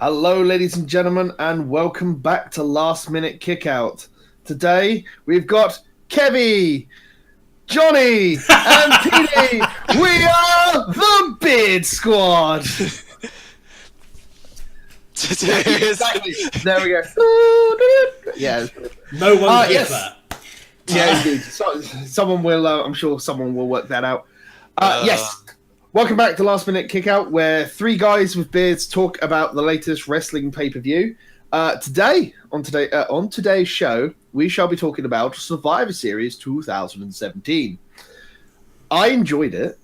Hello, ladies and gentlemen, and welcome back to Last Minute Kickout. Today, we've got Kevy, Johnny, and Petey. We are the Beard Squad. Exactly. There we go. Yeah. No one gets that. Yeah, indeed. Someone will. I'm sure someone will work that out. Yes. Welcome back to Last Minute Kickout, where three guys with beards talk about the latest wrestling pay-per-view. Today, on today's show, we shall be talking about Survivor Series 2017. I enjoyed it.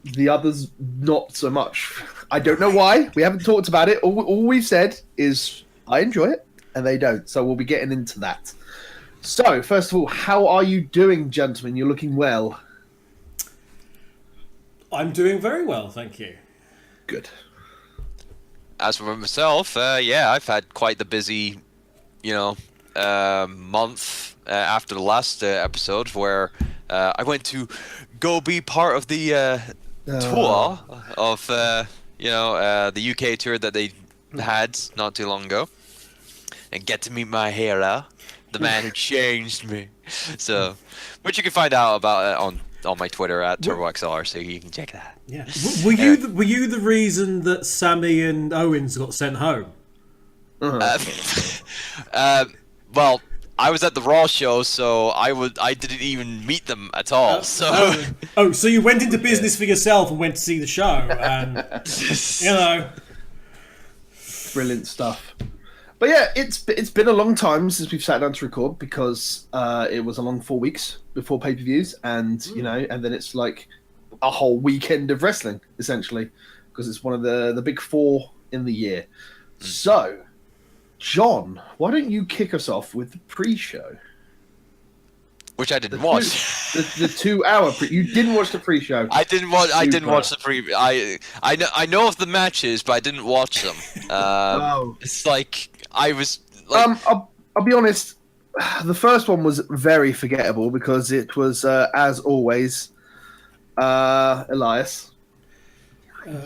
The others, not so much. I don't know why. We haven't talked about it. All we've said is I enjoy it, and they don't. So we'll be getting into that. So, first of all, how are you doing, gentlemen? You're looking well. I'm doing very well, thank you. Good. As for myself, I've had quite the busy, month after the last episode where I went to go be part of the tour of, the UK tour that they had not too long ago, and get to meet my hero, the man who changed me. So, which you can find out about on my Twitter at TurboXR, so you can check that. Yeah. Were you the reason that Sammy and Owens got sent home? Well, I was at the Raw show, so I didn't even meet them at all. So you went into business for yourself and went to see the show, and brilliant stuff. But yeah, it's been a long time since we've sat down to record because it was a long 4 weeks before pay-per-views, and and then it's like a whole weekend of wrestling essentially because it's one of the big four in the year. So, John, why don't you kick us off with the pre-show? Which I didn't watch. The 2 hour you didn't watch the pre-show. I didn't watch the pre. I know of the matches, but I didn't watch them. It's like I was. Like... I'll be honest. The first one was very forgettable because it was, as always, Elias.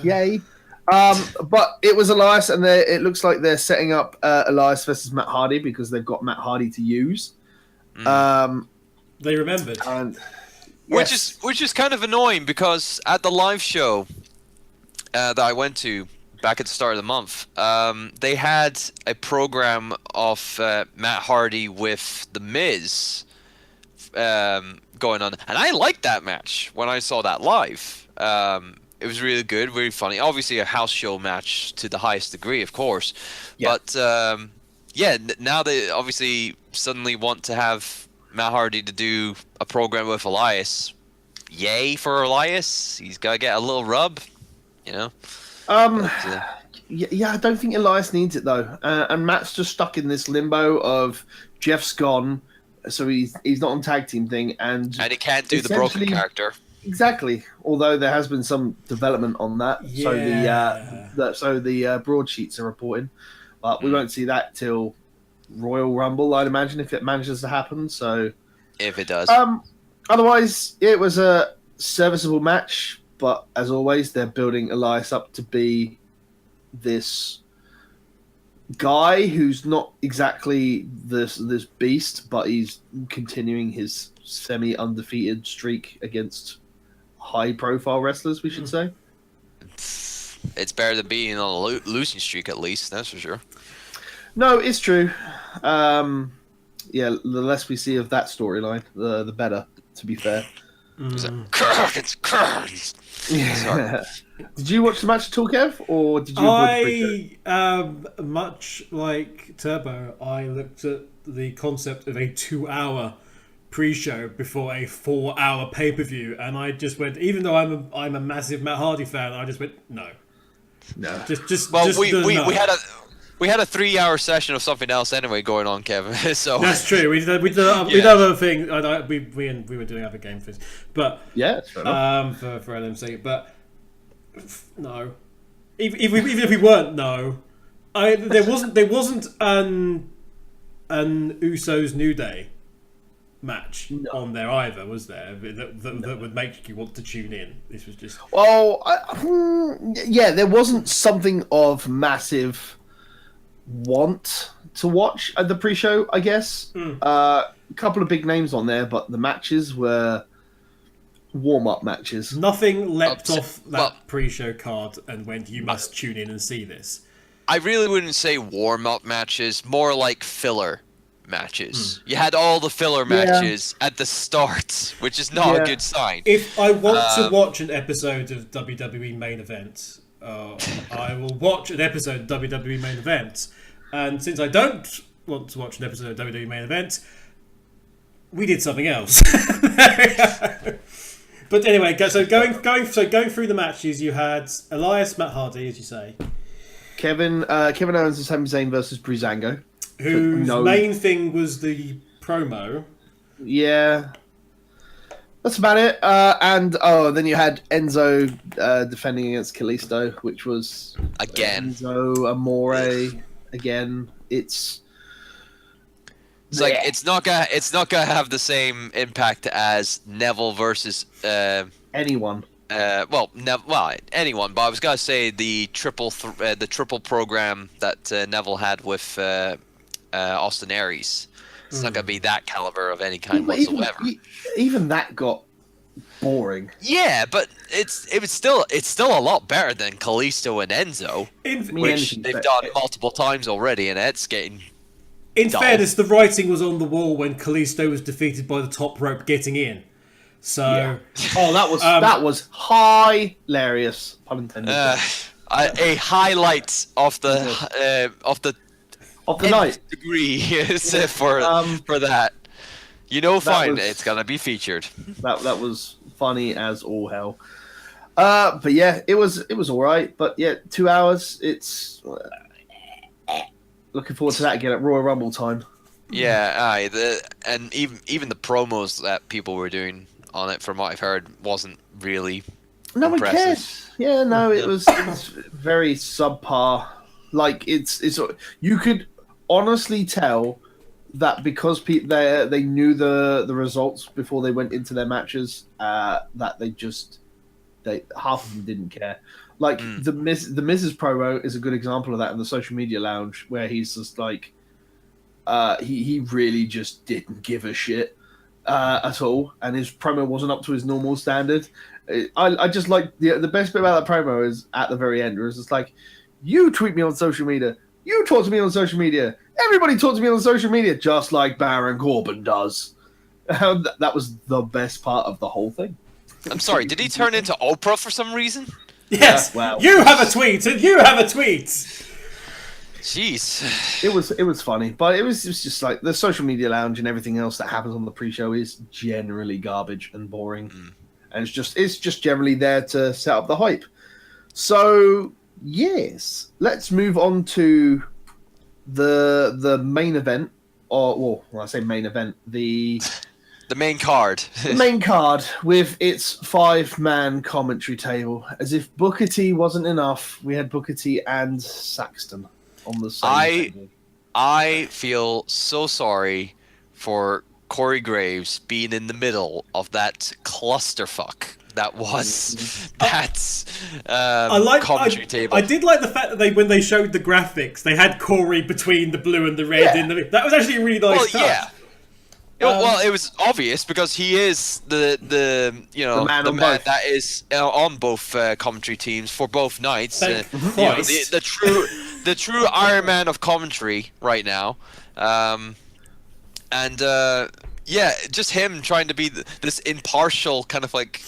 Yay! But it was Elias, and it looks like they're setting up Elias versus Matt Hardy because they've got Matt Hardy to use. They remembered, and which is kind of annoying because at the live show that I went to back at the start of the month, they had a program of Matt Hardy with The Miz going on, and I liked that match when I saw that live. It was really good, really funny. Obviously, a house show match to the highest degree, of course. Yeah. But now they obviously suddenly want to have Matt Hardy to do a program with Elias. Yay for Elias! He's gotta get a little rub, Yeah, I don't think Elias needs it though, and Matt's just stuck in this limbo of Jeff's gone, so he's not on tag team thing, and he can't do the broken character. Exactly. Although there has been some development on that, so the broadsheets are reporting, but we won't see that till Royal Rumble, I'd imagine, if it manages to happen. So, if it does, otherwise it was a serviceable match, but as always, they're building Elias up to be this guy who's not exactly this beast, but he's continuing his semi-undefeated streak against high-profile wrestlers, we should say. It's better than being on a losing streak, at least, that's for sure. No, it's true. The less we see of that storyline, the better, to be fair. It's curtains. Yeah. Did you watch the match at all, Kev, or did you? Much like Turbo, I looked at the concept of a 2-hour pre-show before a 4-hour pay-per-view, and I just went. Even though I'm a massive Matt Hardy fan, I just went no. We had a 3-hour session of something else anyway going on, Kevin. So that's true. We did other things. We were doing other game things, but yeah, for LMC. But no, even if we weren't, no, there wasn't an Usos New Day match on there either, was there? That would make you want to tune in. This was just there wasn't something of massive want to watch at the pre-show, I guess. A couple of big names on there, but the matches were warm-up matches. Nothing leapt off that pre-show card and went, you must tune in and see this. I really wouldn't say warm-up matches, more like filler matches. You had all the filler matches at the start, which is not a good sign. If I want to watch an episode of WWE Main Event, I will watch an episode of WWE Main Event. And since I don't want to watch an episode of WWE Main Event, we did something else. But anyway, so going through the matches, you had Elias, Matt Hardy, as you say, Kevin Owens and Sami Zayn versus Breezango, whose main thing was the promo. Yeah, that's about it. And then you had Enzo defending against Kalisto, which was again Enzo Amore again. It's like it's not gonna have the same impact as Neville versus anyone. Anyone. But I was gonna say the triple program that Neville had with Austin Aries. It's not gonna be that caliber of any kind whatsoever. Even that got boring. Yeah, but it's still a lot better than Kalisto and Enzo, which they've done multiple times already, and it's getting. In fairness, the writing was on the wall when Kalisto was defeated by the top rope getting in. So, that was hilarious. Pun intended. A highlight of the night degree for that. It's gonna be featured. That was funny as all hell. But yeah, it was all right. But yeah, 2 hours. It's looking forward to that again at Royal Rumble time. Yeah, and even the promos that people were doing on it, from what I've heard, wasn't really no impressive. one cares. Yeah, no, it was very subpar. Like it's you could honestly tell that because they knew the results before they went into their matches, that half of them didn't care. Like the Miz's promo is a good example of that in the social media lounge, where he's just like, he really just didn't give a shit at all, and his promo wasn't up to his normal standard. I just like the best bit about that promo is at the very end, where it's just like, you tweet me on social media, you talk to me on social media, everybody talks to me on social media, just like Baron Corbin does. That was the best part of the whole thing. I'm sorry, did he turn into Oprah for some reason? Yes. Wow. You have a tweet, and you have a tweet. Jeez. It was funny, but it was just like the social media lounge and everything else that happens on the pre-show is generally garbage and boring, and it's just generally there to set up the hype. So yes, let's move on to the main event, when I say main event, the main card. The main card with its 5-man commentary table. As if Booker T wasn't enough, we had Booker T and Saxton on the same table. I feel so sorry for Corey Graves being in the middle of that clusterfuck that was that commentary table. I did like the fact that when they showed the graphics, they had Corey between the blue and the red in the. That was actually a really nice touch. Yeah. Well, it was obvious because he is the man that is on both commentary teams for both nights. The true Iron Man of commentary right now, just him trying to be this impartial kind of like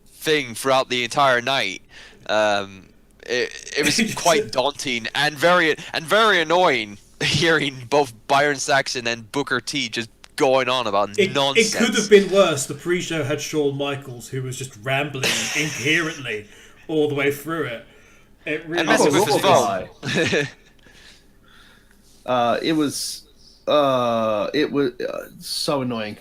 thing throughout the entire night. It was quite daunting and very annoying hearing both Byron Saxton and Booker T just going on about nonsense. It could have been worse. The pre-show had Shawn Michaels, who was just rambling incoherently all the way through it. It really messing with his phone. It was so annoying,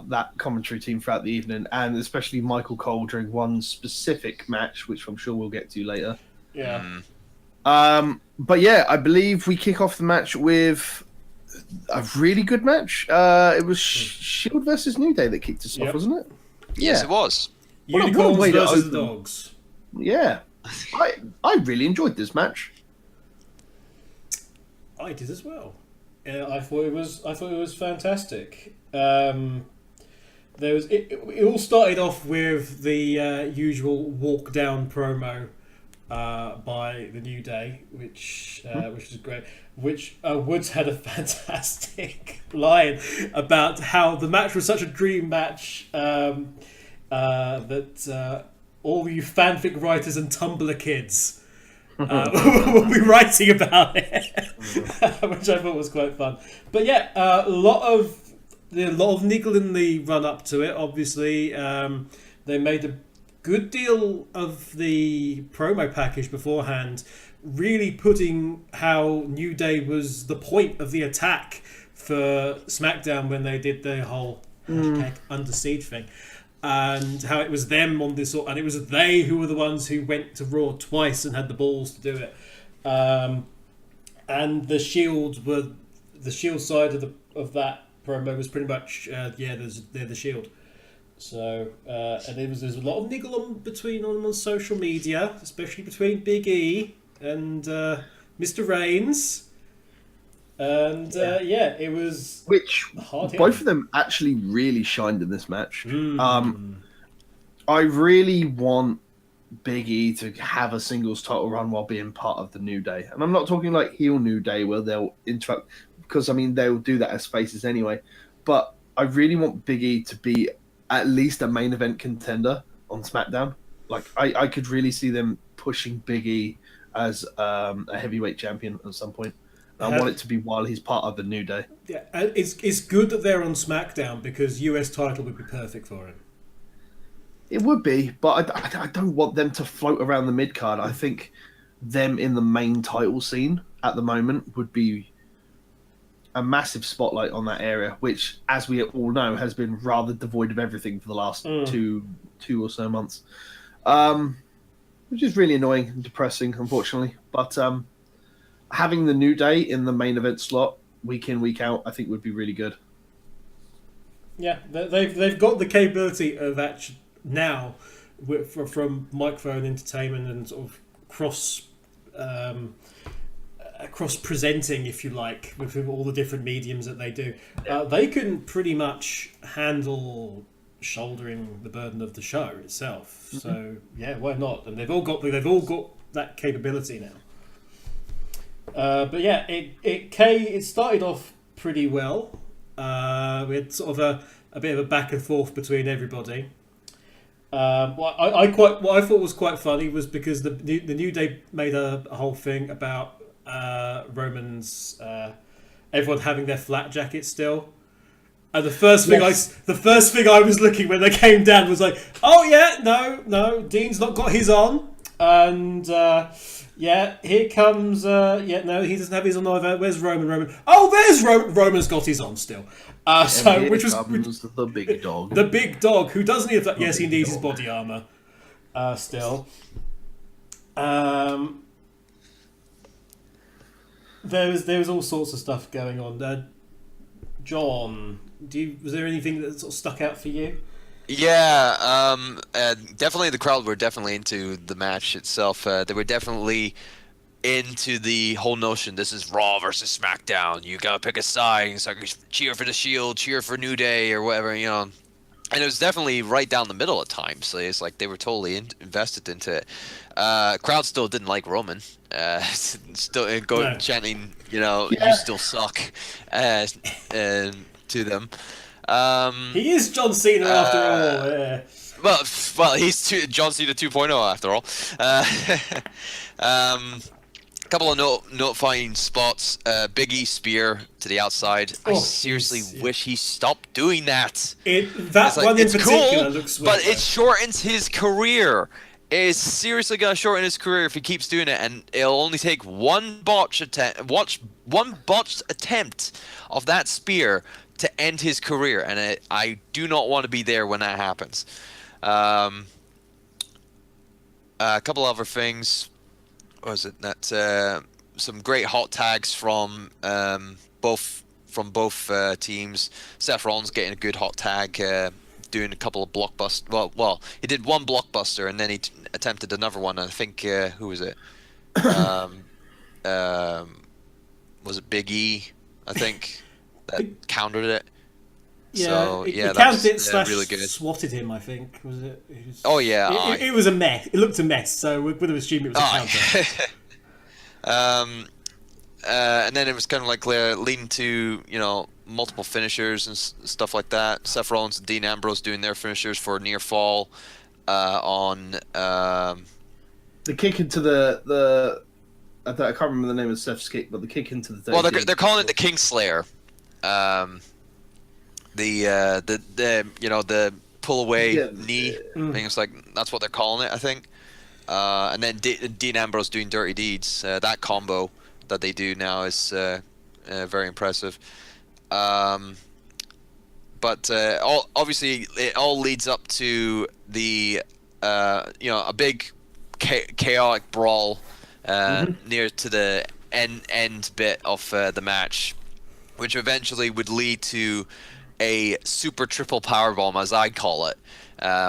that commentary team throughout the evening, and especially Michael Cole during one specific match, which I'm sure we'll get to later. Yeah. But yeah, I believe we kick off the match with a really good match. It was S.H.I.E.L.D. versus New Day that kicked us off, wasn't it? Yes, it was. Unicorns versus dogs. Yeah. I really enjoyed this match. I did as well. I thought it was fantastic. It all started off with the usual walk down promo by the New Day, which was great. Which Woods had a fantastic line about how the match was such a dream match that all you fanfic writers and Tumblr kids will be writing about it, which I thought was quite fun. But yeah, a lot of niggle in the run up to it. Obviously, they made a good deal of the promo package beforehand, really putting how New Day was the point of the attack for SmackDown when they did their whole hashtag Under Siege thing, and how it was them on this, and it was they who were the ones who went to Raw twice and had the balls to do it. And the Shield side of that promo was pretty much they're the Shield. So and there's a lot of niggle on social media, especially between Big E and Mr. Reigns, and it was both of them actually really shined in this match. I really want Big E to have a singles title run while being part of the New Day, and I'm not talking like heel New Day where they'll interrupt, because I mean they'll do that as faces anyway, but I really want Big E to be at least a main event contender on SmackDown. Like I could really see them pushing Big E as a heavyweight champion at some point. I want it to be while he's part of the New Day. Yeah, it's good that they're on SmackDown because US title would be perfect for him. It would be, but I don't want them to float around the mid card. I think them in the main title scene at the moment would be a massive spotlight on that area, which, as we all know, has been rather devoid of everything for the last two or so months, which is really annoying and depressing, unfortunately. But having the New Day in the main event slot week in, week out, I think would be really good. Yeah, they've got the capability of actually now from microphone entertainment and sort of cross presenting, if you like, with all the different mediums that they do. They can pretty much handle shouldering the burden of the show itself. So yeah, why not? And they've all got that capability now. But yeah, it started off pretty well. We had sort of a bit of a back and forth between everybody. What I thought was quite funny was because the New Day made a whole thing about Roman's everyone having their flat jackets still. And the first thing I was looking when they came down was like, oh yeah, no, Dean's not got his on, and here comes no, he doesn't have his on either. Where's Roman? Oh, there's Roman. Roman's got his on still. Which was the big dog. The big dog who doesn't need that. Yes, he needs his body armor. Still. There was all sorts of stuff going on. John, was there anything that sort of stuck out for you? Yeah, definitely the crowd were definitely into the match itself. They were definitely into the whole notion this is Raw versus SmackDown. You gotta pick a side. It's like cheer for the Shield, cheer for New Day, or whatever, you know. And it was definitely right down the middle at times. So it's like they were totally invested into it. Crowd still didn't like Roman. Still chanting, you know, you still suck, to them. He is John Cena after all. Yeah. Well, he's John Cena 2.0 after all. A couple of notifying spots. Big E spear to the outside. I seriously wish he stopped doing that. That one in particular looks sweet, but it shortens his career. It's seriously gonna shorten his career if he keeps doing it, and it'll only take one botched attempt of that spear to end his career, and I do not want to be there when that happens. A couple other things. What was it? That some great hot tags from both teams. Seth Rollins getting a good hot tag, doing a couple of blockbuster. Well, he did one blockbuster and then he attempted another one. I think who was it? Was was it Big E, I think, that countered it. Yeah, so, he that counted it was slash really good. swatted him, I think. Was it? Oh, yeah. It was a mess. It looked a mess, so we'd have assumed it was a counter. And then it was kind of like leading to, multiple finishers and stuff like that. Seth Rollins and Dean Ambrose doing their finishers for near fall on... the kick into the I can't remember the name of Seth's kick, but the kick into the... Well, they're calling it the Kingslayer. The pull away knee. I think it's like that's what they're calling it, I think. And then Dean Ambrose doing Dirty Deeds. That combo that they do now is very impressive. But obviously it all leads up to the a big chaotic brawl near to the end bit of the match, which eventually would lead to a super triple powerbomb, as I call it,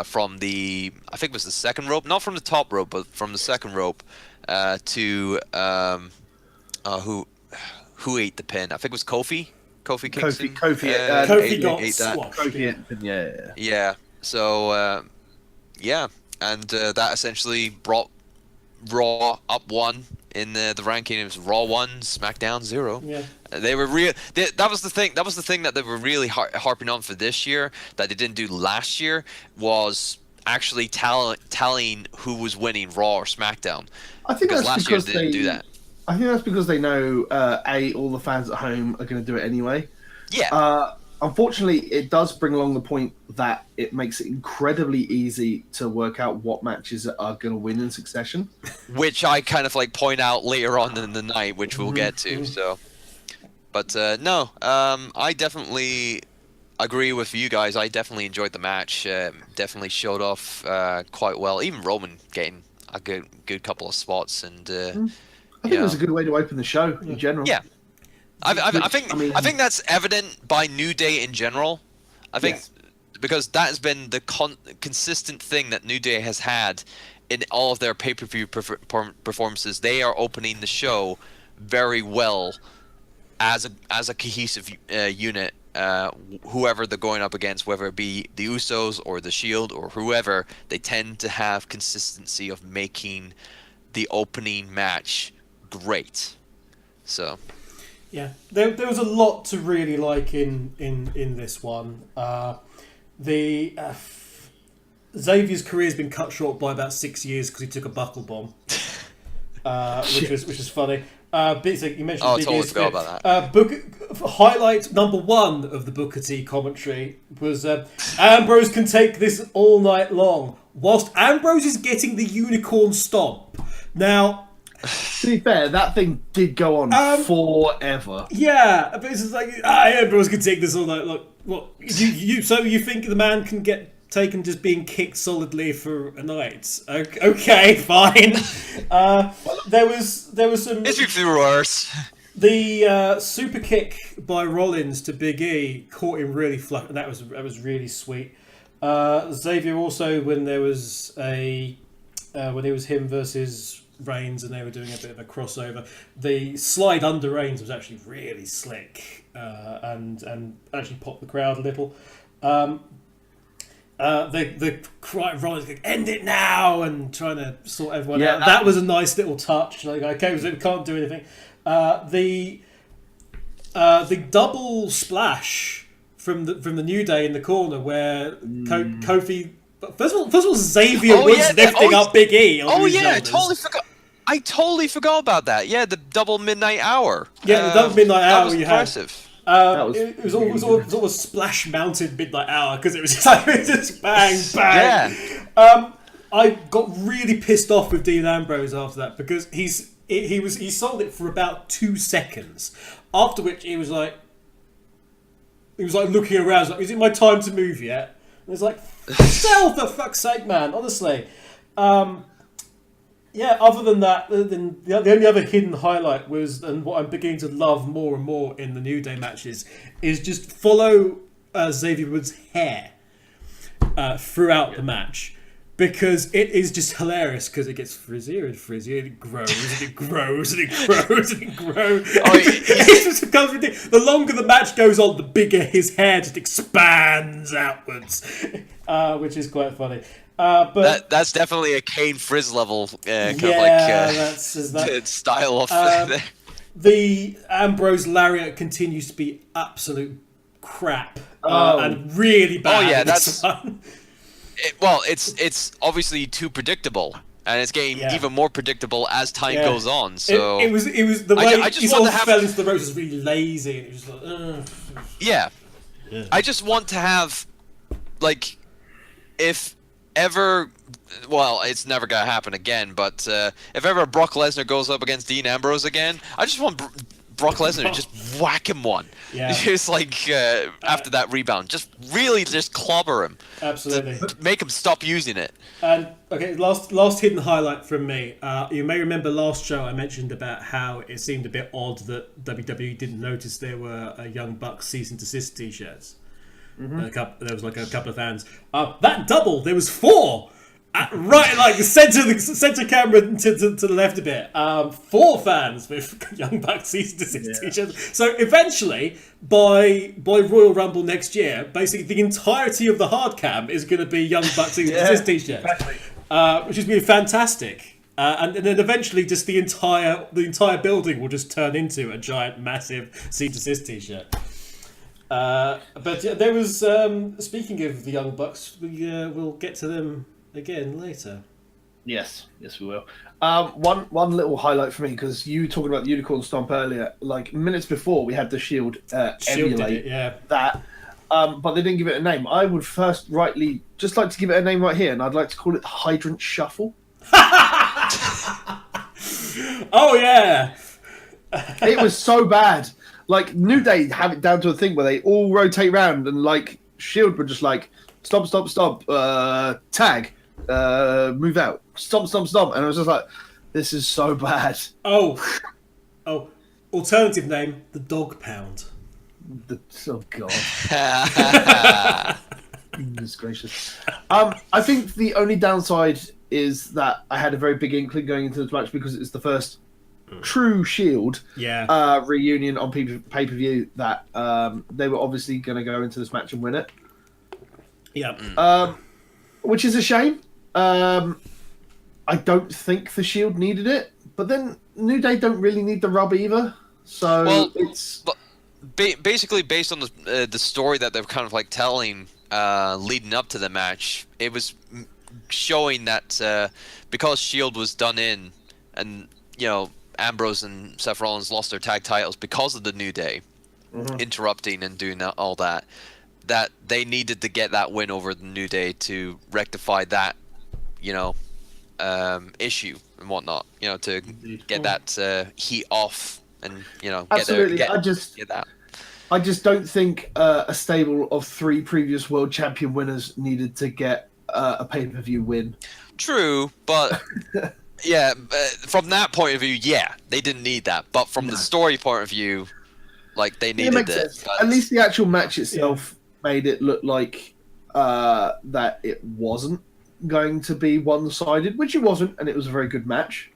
from I think it was the second rope, not from the top rope, but from the second rope, to who ate the pin? I think it was Kofi. Kofi Kingston. Kofi got squashed. Yeah. So and that essentially brought Raw up 1 in the ranking. It was Raw 1, SmackDown 0. Yeah. They were that was the thing that they were really harping on for this year that they didn't do last year, was actually tallying who was winning Raw or SmackDown. I think that's last because year they didn't do that. I think that's because they know all the fans at home are going to do it anyway. Yeah. Unfortunately, it does bring along the point that it makes it incredibly easy to work out what matches are going to win in succession. Which I kind of point out later on in the night, which we'll get to. So, but no, I definitely agree with you guys. I definitely enjoyed the match. Definitely showed off quite well. Even Roman getting a good couple of spots, and I think it was a good way to open the show in general. Yeah. I think that's evident by New Day in general. I think because that has been the consistent thing that New Day has had in all of their pay-per-view performances. They are opening the show very well as a cohesive unit. Whoever they're going up against, whether it be the Usos or the S.H.I.E.L.D. or whoever, they tend to have consistency of making the opening match great. So. Yeah, there was a lot to really like in this one. Xavier's career's been cut short by about 6 years because he took a buckle bomb, which is funny. You mentioned I totally forgot about that. Highlight number 1 of the Booker T commentary was Ambrose can take this all night long, whilst Ambrose is getting the unicorn stomp. Now, to be fair, that thing did go on forever. Yeah, but it's just like Ambrose can take this all night. Look, what you think the man can get taken just being kicked solidly for a night? Okay, fine. There was some. It's been worse. The super kick by Rollins to Big E caught him really flat, and that was really sweet. Xavier also, when there was when it was him versus Reigns and they were doing a bit of a crossover, the slide under Reigns was actually really slick and actually popped the crowd a little. The cry of Rollins like, end it now, and trying to sort everyone out. That was a nice little touch. Like, okay, we can't do anything. The double splash from the New Day in the corner where Kofi. First of all, Xavier was lifting up Big E. I totally forgot about that. Yeah, the double midnight hour. Yeah, the double midnight hour. That was impressive. It was almost splash mounted midnight hour because it was just bang bang. Yeah. I got really pissed off with Dean Ambrose after that because he sold it for about 2 seconds. After which he was like looking around, like, is it my time to move yet? And it's like, sell for fuck's sake, man. Honestly. Yeah, other than that, the only other hidden highlight was, and what I'm beginning to love more and more in the New Day matches, is just follow Xavier Woods' hair throughout the match. because it is just hilarious because it gets frizzier and frizzier and it grows and it grows and it grows and it grows. It just becomes ridiculous. The longer the match goes on, the bigger his hair just expands outwards, which is quite funny. But that's definitely a Kane Frizz level kind of style of. The Ambrose lariat continues to be absolute crap and really bad. Oh yeah, it's obviously too predictable, and it's getting even more predictable as time goes on. So it was the way I just fell into the ropes was really lazy. And it was like, yeah, I just want to have like if ever. Well, it's never gonna happen again. But if ever Brock Lesnar goes up against Dean Ambrose again, I just want Brock Lesnar to just whack him one. Yeah. Just like after that rebound, just really just clobber him. Absolutely. Make him stop using it. And okay, last hidden highlight from me. You may remember last show I mentioned about how it seemed a bit odd that WWE didn't notice there were Young Bucks cease and desist T-shirts. Mm-hmm. There was like a couple of fans. That double, there was 4. Right, like the center camera to the left a bit. 4 fans with Young Bucks cease and desist T-shirts. So eventually, by Royal Rumble next year, basically the entirety of the hard cam is going to be Young Bucks cease and desist T-shirts, which is going to be fantastic. And then eventually, just the entire building will just turn into a giant, massive cease and desist T-shirt. But there was speaking of the Young Bucks, we'll get to them again later. Yes, we will. One little highlight for me, because you were talking about the Unicorn Stomp earlier, like minutes before we had the Shield emulate that, but they didn't give it a name. I would first rightly just like to give it a name right here, and I'd like to call it the Hydrant Shuffle. Oh yeah, it was so bad. Like New Day have it down to a thing where they all rotate round, and like Shield were just like stop, tag. Move out, stomp, and I was just like, this is so bad. Oh, alternative name, the Dog Pound. Oh god. Goodness gracious. I think the only downside is that I had a very big inkling going into this match because it's the first true Shield reunion on pay-per-view that they were obviously going to go into this match and win it. Yeah. Which is a shame. I don't think the Shield needed it, but then New Day don't really need the rub either. So it's basically based on the story that they're kind of like telling leading up to the match. It was showing that because Shield was done in, and Ambrose and Seth Rollins lost their tag titles because of the New Day interrupting and doing all that. That they needed to get that win over the New Day to rectify that, issue and whatnot. To get that heat off and absolutely. get that. I just don't think a stable of 3 previous world champion winners needed to get a pay-per-view win. True, but from that point of view, they didn't need that. But from the story point of view, like they needed it. At least the actual match itself made it look like that it wasn't going to be one-sided, which it wasn't, and it was a very good match.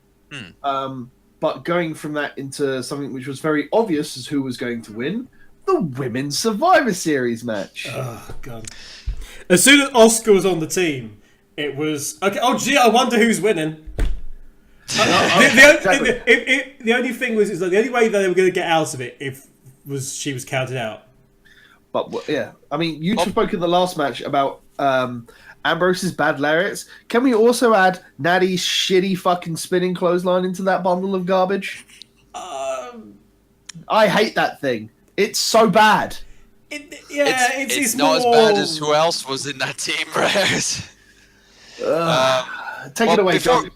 But going from that into something which was very obvious as who was going to win, the Women's Survivor Series match. Oh, God. As soon as Oscar was on the team, it was... okay. Oh, gee, I wonder who's winning. The only thing was the only way that they were going to get out of it she was counted out. But I mean, you spoke in the last match about Ambrose's bad lariats. Can we also add Natty's shitty fucking spinning clothesline into that bundle of garbage? I hate that thing. It's so bad. It's not as bad as who else was in that team, right? Take it away, John.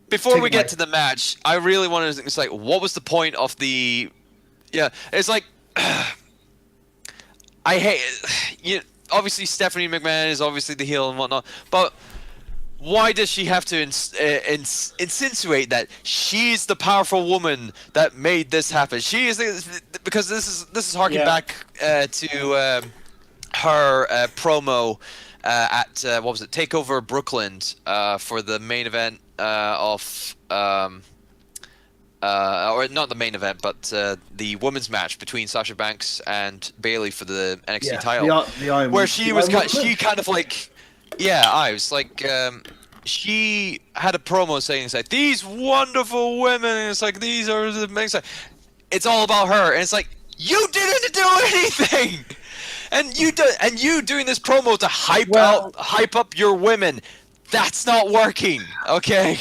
Before we get to the match, I really wanted to say, what was the point of the... Yeah, it's like... I hate... obviously, Stephanie McMahon is obviously the heel and whatnot, but why does she have to insinuate that she's the powerful woman that made this happen? She is... Because this is harking back to her promo at what was it, Takeover Brooklyn, for the main event of or not the main event, but the women's match between Sasha Banks and Bayley for the NXT title, the Iron, where she kind of like, I was like, she had a promo saying it's like, these wonderful women, and it's like, these are the main. It's all about her, and it's like, you didn't do anything, and you doing this promo to hype up your women. That's not working, okay?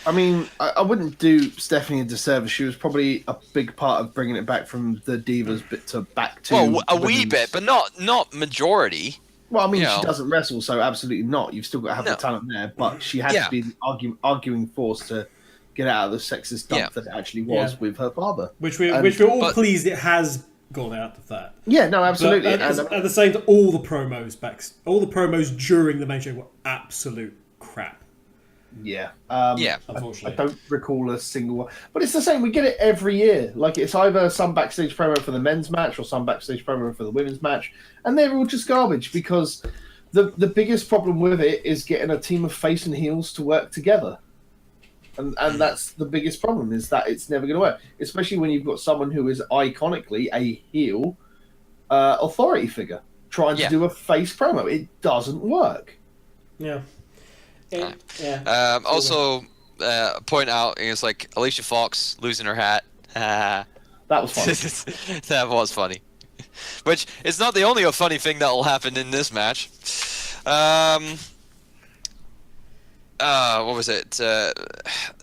I mean, I wouldn't do Stephanie a disservice. She was probably a big part of bringing it back from the Divas bit to back to. Well, a wee bit, but not majority. Well, I mean, she doesn't wrestle, so absolutely not. You've still got to have the talent there, but she had to be the arguing force to get out of the sexist dump that it actually was with her father. Which we're all pleased it has gone out of that. Yeah, no, absolutely. But at the same time, all the promos during the main show were absolute crap. Yeah. Unfortunately. I don't recall a single one. But it's the same. We get it every year. Like, it's either some backstage promo for the men's match or some backstage promo for the women's match. And they're all just garbage because the biggest problem with it is getting a team of face and heels to work together. And that's the biggest problem, is that it's never going to work. Especially when you've got someone who is iconically a heel authority figure trying to do a face promo. It doesn't work. Yeah. Also, point out, it's like Alicia Fox losing her hat. That was funny. That was funny. Which is not the only funny thing that will happen in this match. What was it?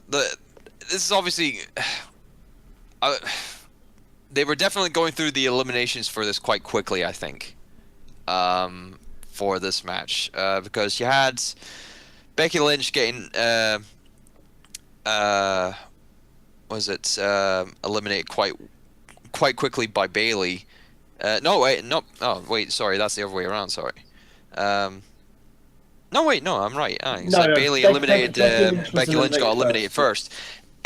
This is obviously. They were definitely going through the eliminations for this quite quickly, I think. For this match, because you had Becky Lynch getting eliminated quite quickly by Bayley. Sorry, that's the other way around. Sorry. I'm right. Bayley eliminated Becky Lynch got eliminated first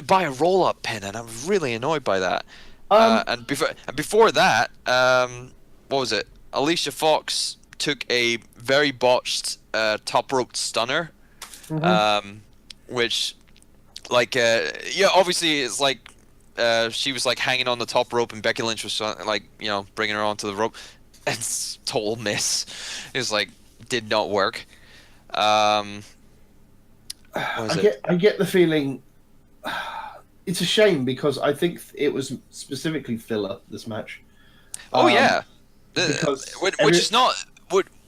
by a roll-up pin, and I was really annoyed by that. And before that, what was it? Alicia Fox took a very botched top rope stunner. Which, like, obviously it's like she was like hanging on the top rope, and Becky Lynch was like, bringing her onto the rope, and total miss. It was like, did not work. I get the feeling. It's a shame because I think it was specifically filler, this match.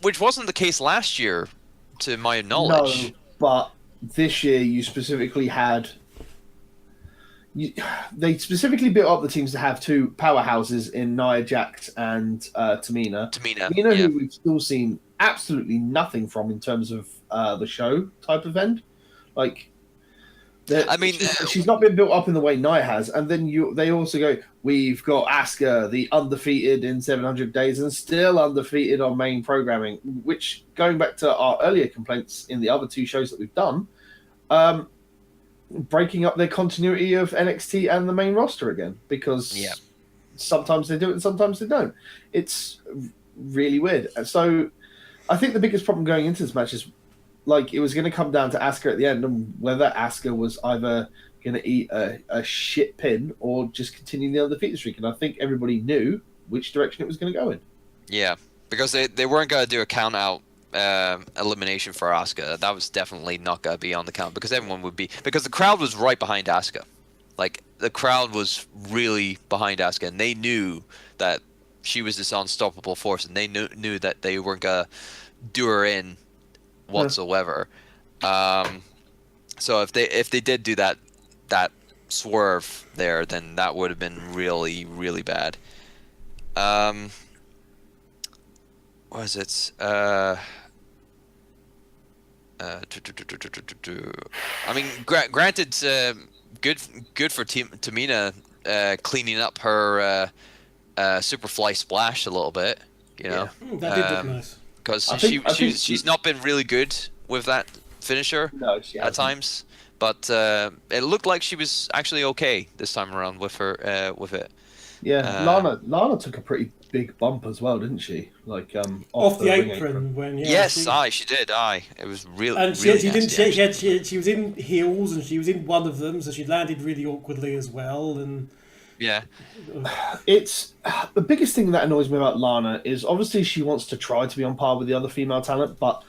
Which wasn't the case last year, to my knowledge. No, but this year you specifically had. They specifically built up the teams to have two powerhouses in Nia Jax and Tamina. Tamina, who we've still seen absolutely nothing from in terms of the show type of end. Like, she's not been built up in the way Nia has. And then they also go, we've got Asuka, the undefeated in 700 days and still undefeated on main programming, which, going back to our earlier complaints in the other two shows that we've done, breaking up their continuity of NXT and the main roster again, because sometimes they do it and sometimes they don't. It's really weird. And so I think the biggest problem going into this match is, like, it was going to come down to Asuka at the end, and whether Asuka was either going to eat a shit pin or just continue the undefeated streak. And I think everybody knew which direction it was going to go in. Yeah, because they weren't going to do a count out elimination for Asuka. That was definitely not going to be on the count, because everyone would be, because the crowd was right behind Asuka. Like, the crowd was really behind Asuka, and they knew that she was this unstoppable force, and they knew that they weren't going to do her in whatsoever. So if they did do that swerve there, then that would have been really, really bad. Was it? I mean, granted, good for Tamina cleaning up her Superfly splash a little bit, that did look nice. Because she's not been really good with that finisher at times, but it looked like she was actually okay this time around with her with it. Yeah, Lana took a pretty big bump as well, didn't she? Like off the ring apron when Yes, she did. It was really and really she nasty, didn't she was in heels and she was in one of them, so she landed really awkwardly as well. And yeah. It's the biggest thing that annoys me about Lana is obviously she wants to try to be on par with the other female talent, but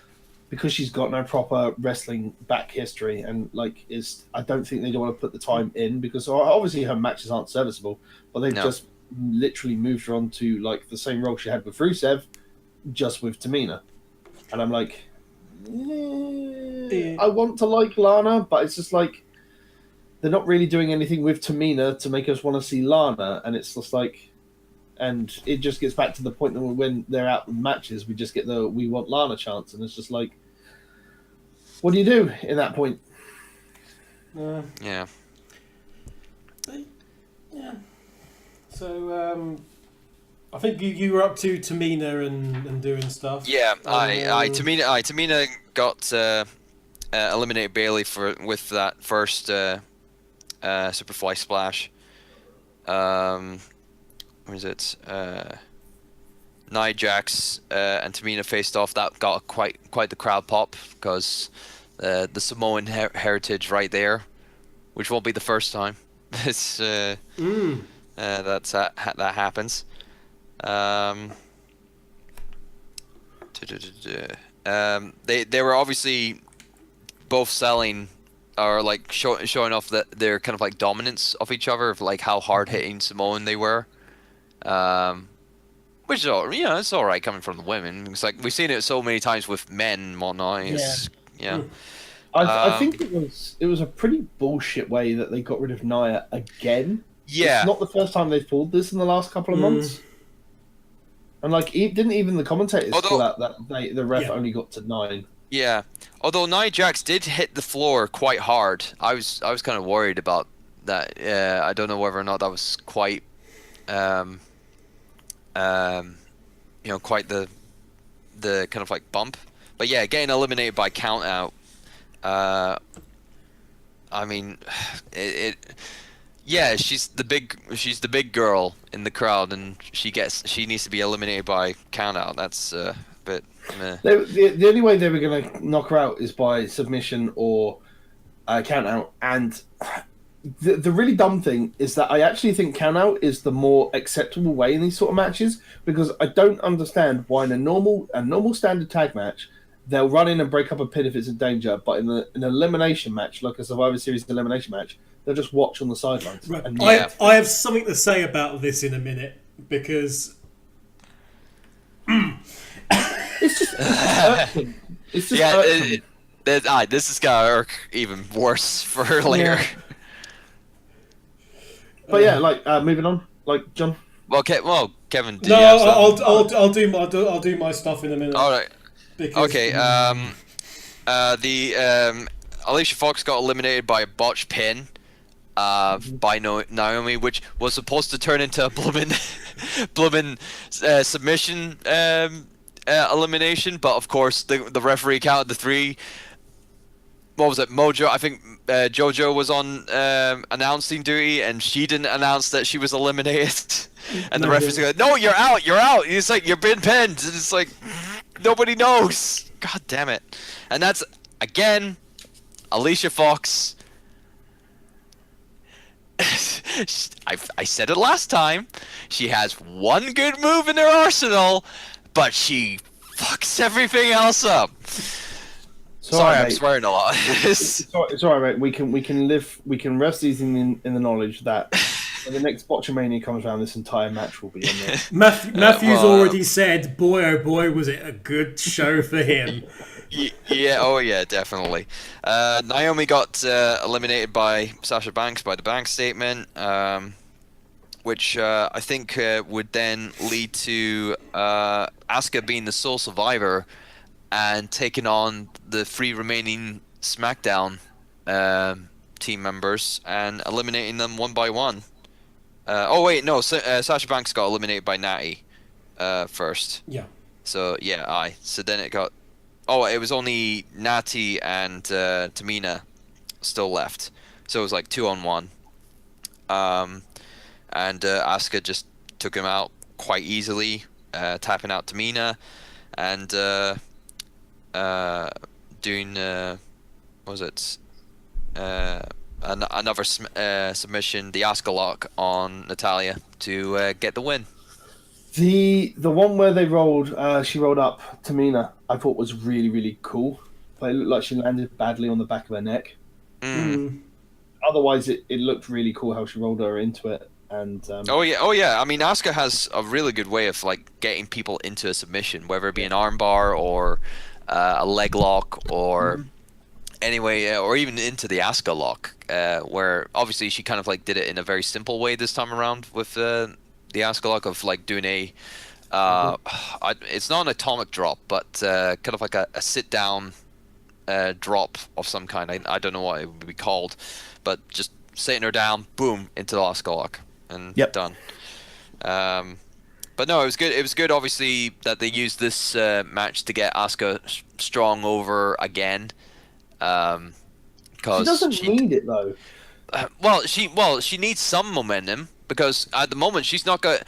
because she's got no proper wrestling back history and I don't think they don't want to put the time in because obviously her matches aren't serviceable, but they've just literally moved her on to like the same role she had with Rusev, just with Tamina, and I'm like, I want to like Lana, but it's just like they're not really doing anything with Tamina to make us want to see Lana, and it's just like. And it just gets back to the point that when they're out in matches, we just get the "we want Lana" chance, and it's just like, what do you do in that point? Yeah. Yeah. So I think you were up to Tamina and doing stuff. Yeah, Tamina got eliminated Bailey with that first Superfly splash. What is it? Nia Jax and Tamina faced off. That got quite the crowd pop because the Samoan heritage right there, which won't be the first time. It's that happens. They were obviously both selling or like showing off that their kind of like dominance of each other, of like how hard hitting Samoan they were. Which is it's all right coming from the women. It's like we've seen it so many times with men and whatnot. I think it was a pretty bullshit way that they got rid of Nia again. Yeah, it's not the first time they've pulled this in the last couple of months. And like, didn't even the commentators call out that the ref only got to 9. Yeah, although Nia Jax did hit the floor quite hard. I was kind of worried about that. I don't know whether or not that was quite. Quite the kind of like bump, but yeah, getting eliminated by count out. I mean, she's the big girl in the crowd, and she needs to be eliminated by count out. That's a bit meh. The only way they were going to knock her out is by submission or count out, and. The really dumb thing is that I actually think count-out is the more acceptable way in these sort of matches, because I don't understand why in a normal standard tag match they'll run in and break up a pin if it's in danger, but in an elimination match, like a Survivor Series elimination match, they'll just watch on the sidelines. Right. I have something to say about this in a minute, because it's just irksome. It's just irksome. This is gonna irk even worse for her later. Yeah. But yeah, moving on, John. Well, Kevin. I'll do my stuff in a minute. All right. Okay. Alicia Fox got eliminated by a botched pin by Naomi, which was supposed to turn into a bloomin' submission elimination, but of course the referee counted the 3. What was it? Mojo? I think JoJo was on announcing duty, and she didn't announce that she was eliminated. And the referee's like, "No, you're out. You're out." He's like, "You've been pinned." And it's like, nobody knows. God damn it! And that's again, Alicia Fox. I said it last time. She has one good move in her arsenal, but she fucks everything else up. Sorry, I'm swearing a lot. It's all right, mate. We can rest easy in the knowledge that when the next Botchamania comes around, this entire match will be in there. Matthew's already said, boy, oh boy, was it a good show for him. Yeah, definitely. Naomi got eliminated by Sasha Banks by the Bank statement, which I think would then lead to Asuka being the sole survivor and taking on the 3 remaining Smackdown team members and eliminating them one by one. Sasha Banks got eliminated by Natty first. Yeah. So so then it got. It was only Natty and Tamina still left. So it was like 2-on-1. And Asuka just took him out quite easily, tapping out Tamina, and doing what was it? Another submission, the Asuka lock on Natalia to get the win. The one where they rolled, she rolled up Tamina, I thought was really, really cool. But it looked like she landed badly on the back of her neck. Otherwise, it looked really cool how she rolled her into it. And oh yeah. I mean, Asuka has a really good way of like getting people into a submission, whether it be an armbar or a leg lock or anyway, or even into the Asuka lock, where obviously she kind of like did it in a very simple way this time around with the Asuka lock of like doing a it's not an atomic drop, but kind of like a sit down drop of some kind. I don't know what it would be called, but just sitting her down, boom, into the Asuka lock, and done. But no, it was good. It was good, obviously, that they used this match to get Asuka strong over again. Because she doesn't need it though. Well, she needs some momentum, because at the moment she's not gonna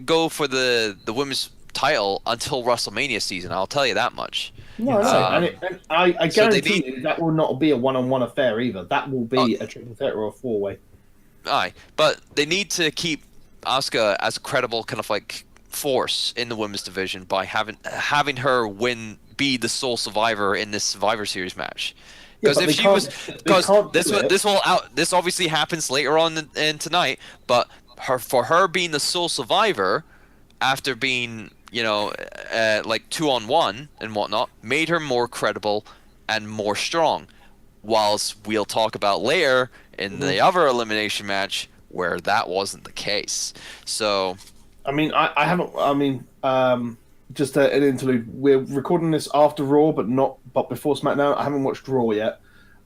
go for the women's title until WrestleMania season. I'll tell you that much. No, and I guarantee you that will not be a one-on-one affair either. That will be a triple threat or a four-way. Aye, but they need to keep Asuka as a credible kind of like force in the women's division by having her be the sole survivor in this Survivor Series match. Because if she was, this obviously happens later on in tonight, but for her being the sole survivor after being, like 2-on-1 and whatnot, made her more credible and more strong. Whilst we'll talk about later in the other elimination match where that wasn't the case. So, I mean, I haven't. I mean, just an interlude. We're recording this after Raw, but before SmackDown. I haven't watched Raw yet.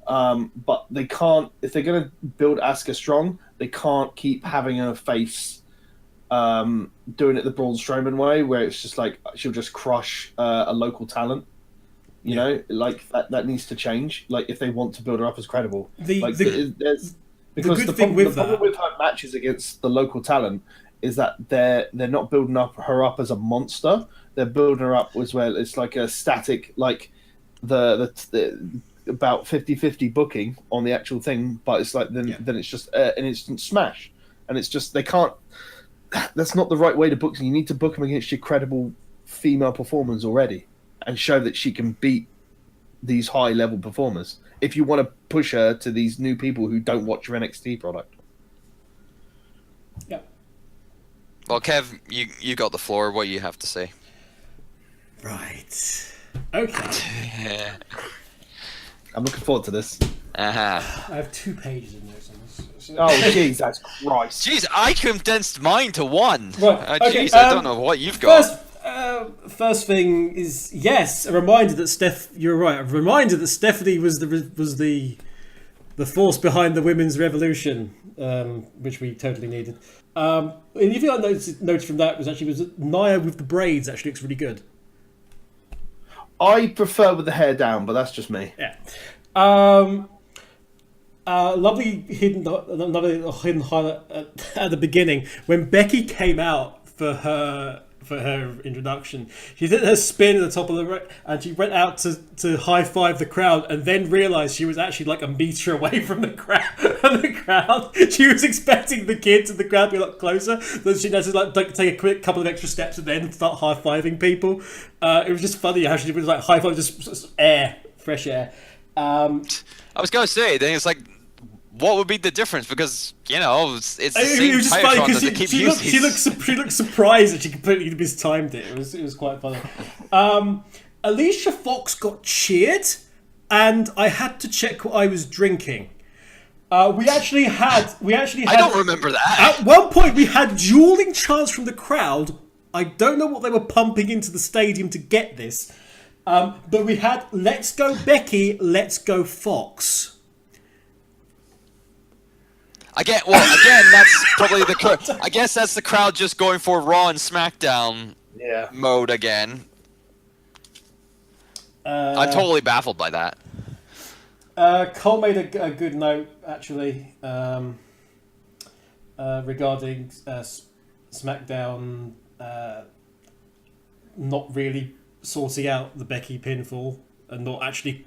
But they can't, if they're going to build Asuka strong, they can't keep having her face doing it the Braun Strowman way, where it's just like she'll just crush a local talent. You know, like that needs to change. Like if they want to build her up as credible, the problem with her matches against the local talent is that they're not building her up as a monster. They're building her up as well. It's like a static, like the about 50-50 booking on the actual thing, but it's like then it's just an instant smash, and it's just they can't. That's not the right way to book them. You need to book them against your credible female performers already, and show that she can beat these high level performers. If you want to push her to these new people who don't watch your NXT product. Yeah. Well, Kev, you got the floor. What do you have to say? Right. Okay. I'm looking forward to this. I have 2 pages of notes on this. Oh, Jesus Christ. Jeez, I condensed mine to one. Right. Okay. Jeez, I don't know what you've got. First thing is, yes, a reminder that you're right. A reminder that Stephanie was the force behind the women's revolution, which we totally needed. And the thing I noticed from that was that Nia with the braids actually looks really good. I prefer with the hair down, but that's just me. Yeah. Lovely another hidden highlight at the beginning when Becky came out for her introduction. She did her spin at the top of the ring, and she went out to high five the crowd, and then realised she was actually like a metre away from the crowd. She was expecting the kids in the crowd to be a lot closer, so she had to like take a quick couple of extra steps and then start high fiving people. It was just funny how she was like high five, just fresh air. I was gonna say, then it's like, what would be the difference? Because it's the same Titantron that they keep using. She looked surprised that she completely mistimed it. It was quite funny. Alicia Fox got cheered, and I had to check what I was drinking. We actually had. I don't remember that. At one point, we had dueling chants from the crowd. I don't know what they were pumping into the stadium to get this, but we had "Let's go Becky, let's go Fox." Again, that's probably I guess that's the crowd just going for Raw and SmackDown mode again. I'm totally baffled by that. Cole made a good note, actually, regarding SmackDown not really sorting out the Becky pinfall and not actually.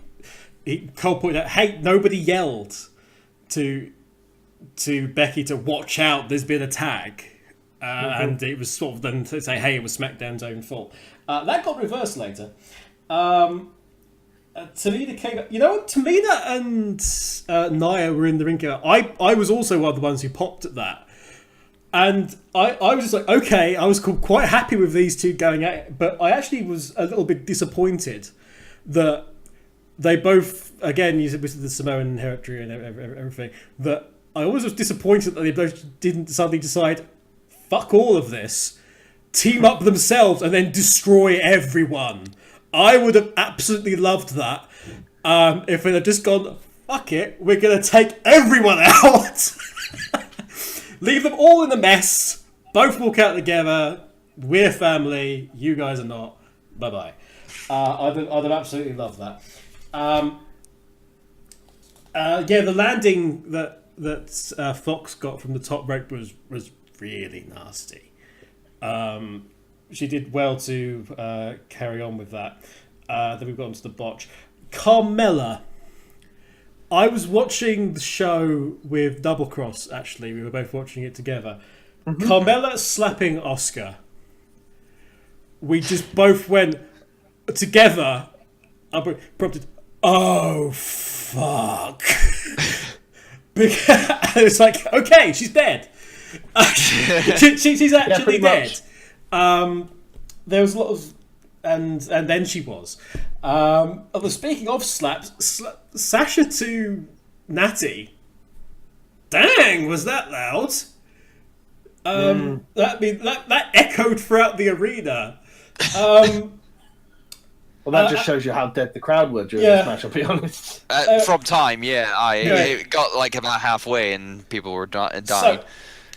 Cole pointed out, "Hey, nobody yelled to Becky to watch out. There's been a tag." And it was sort of then to say, "Hey, it was SmackDown's own fault." That got reversed later. Tamina came. You know what? Tamina and Nia were in the ring together. I was also one of the ones who popped at that, and I was just like, okay, I was quite happy with these two going at it, but I actually was a little bit disappointed that they both, again, you said with the Samoan territory and everything, that I always was disappointed that they both didn't suddenly decide, fuck all of this, team up themselves and then destroy everyone. I would have absolutely loved that if it had just gone, fuck it, we're going to take everyone out. Leave them all in a mess. Both walk out together. We're family. You guys are not. Bye-bye. I'd have absolutely loved that. The landing that Fox got from the top rope was really nasty. She did well to carry on with that. Then we've got onto the botch. Carmella. I was watching the show with Double Cross, actually. We were both watching it together. Mm-hmm. Carmella slapping Asuka. We just both went together. I prompted, oh, fuck. It's like, okay, she's dead. She's actually dead. There was a lot of... And then she was. Speaking of slaps, Sasha to Natty. Dang, was that loud? That echoed throughout the arena. Well, that just shows you how dead the crowd were during this match, I'll be honest. From time, it got like about halfway and people were dying. So,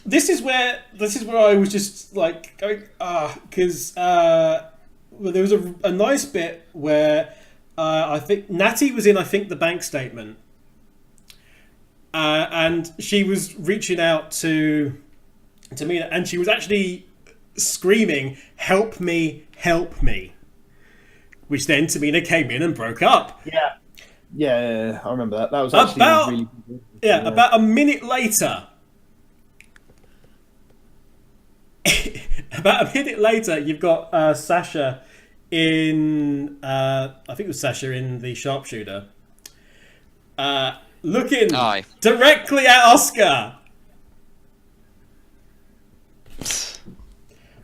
this is where I was just like going, because there was a nice bit where I think Natty was in, the bank statement, and she was reaching out to Tamina, and she was actually screaming, "Help me, help me," which then Tamina came in and broke up. Yeah, I remember that. That was actually really good. Yeah, about a minute later. About a minute later, you've got Sasha in... I think it was Sasha in the Sharpshooter. Looking directly at Asuka.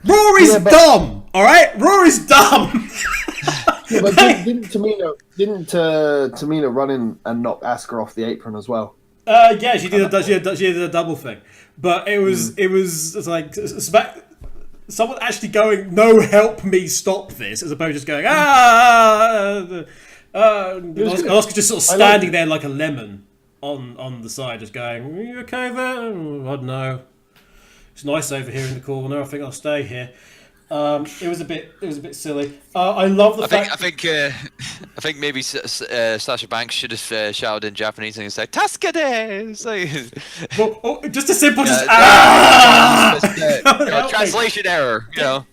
Rory's dumb! Alright? Rory's dumb! Yeah, but didn't Tamina run in and knock Asuka off the apron as well? Yeah, she did a double thing. But it was like someone actually going, "No, help me stop this," as opposed to just going, Asuka just sort of standing there like a lemon on the side, just going, "Are you okay there? I don't know. It's nice over here in the corner. I think I'll stay here." It was a bit silly. I love the fact. I think maybe Sasha Banks should have shouted in Japanese and said "Tasukade." Well, just a simple translation error. You know.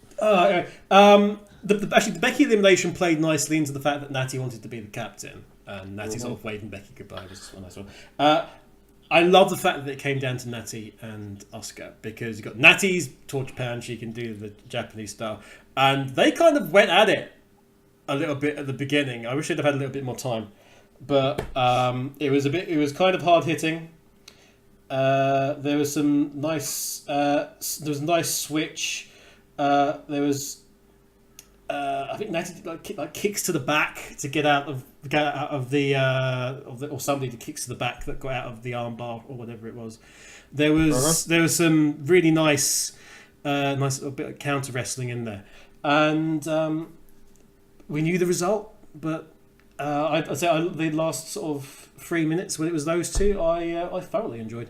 Actually, the Becky elimination played nicely into the fact that Natty wanted to be the captain, and Natty sort of waving Becky goodbye, which is a nice one. I love the fact that it came down to Natty and Asuka, because you've got Natty's taught Japan, she can do the Japanese style, and they kind of went at it a little bit at the beginning. I wish they'd have had a little bit more time, but it was kind of hard hitting. There was some nice there was a nice switch. There was I think Natty like kicks to the back to get out of the or somebody that kicks to the back that got out of the armbar or whatever it was. There was some really nice nice little bit of counter wrestling in there, and we knew the result, but I'd say the last sort of 3 minutes when it was those two, I thoroughly enjoyed.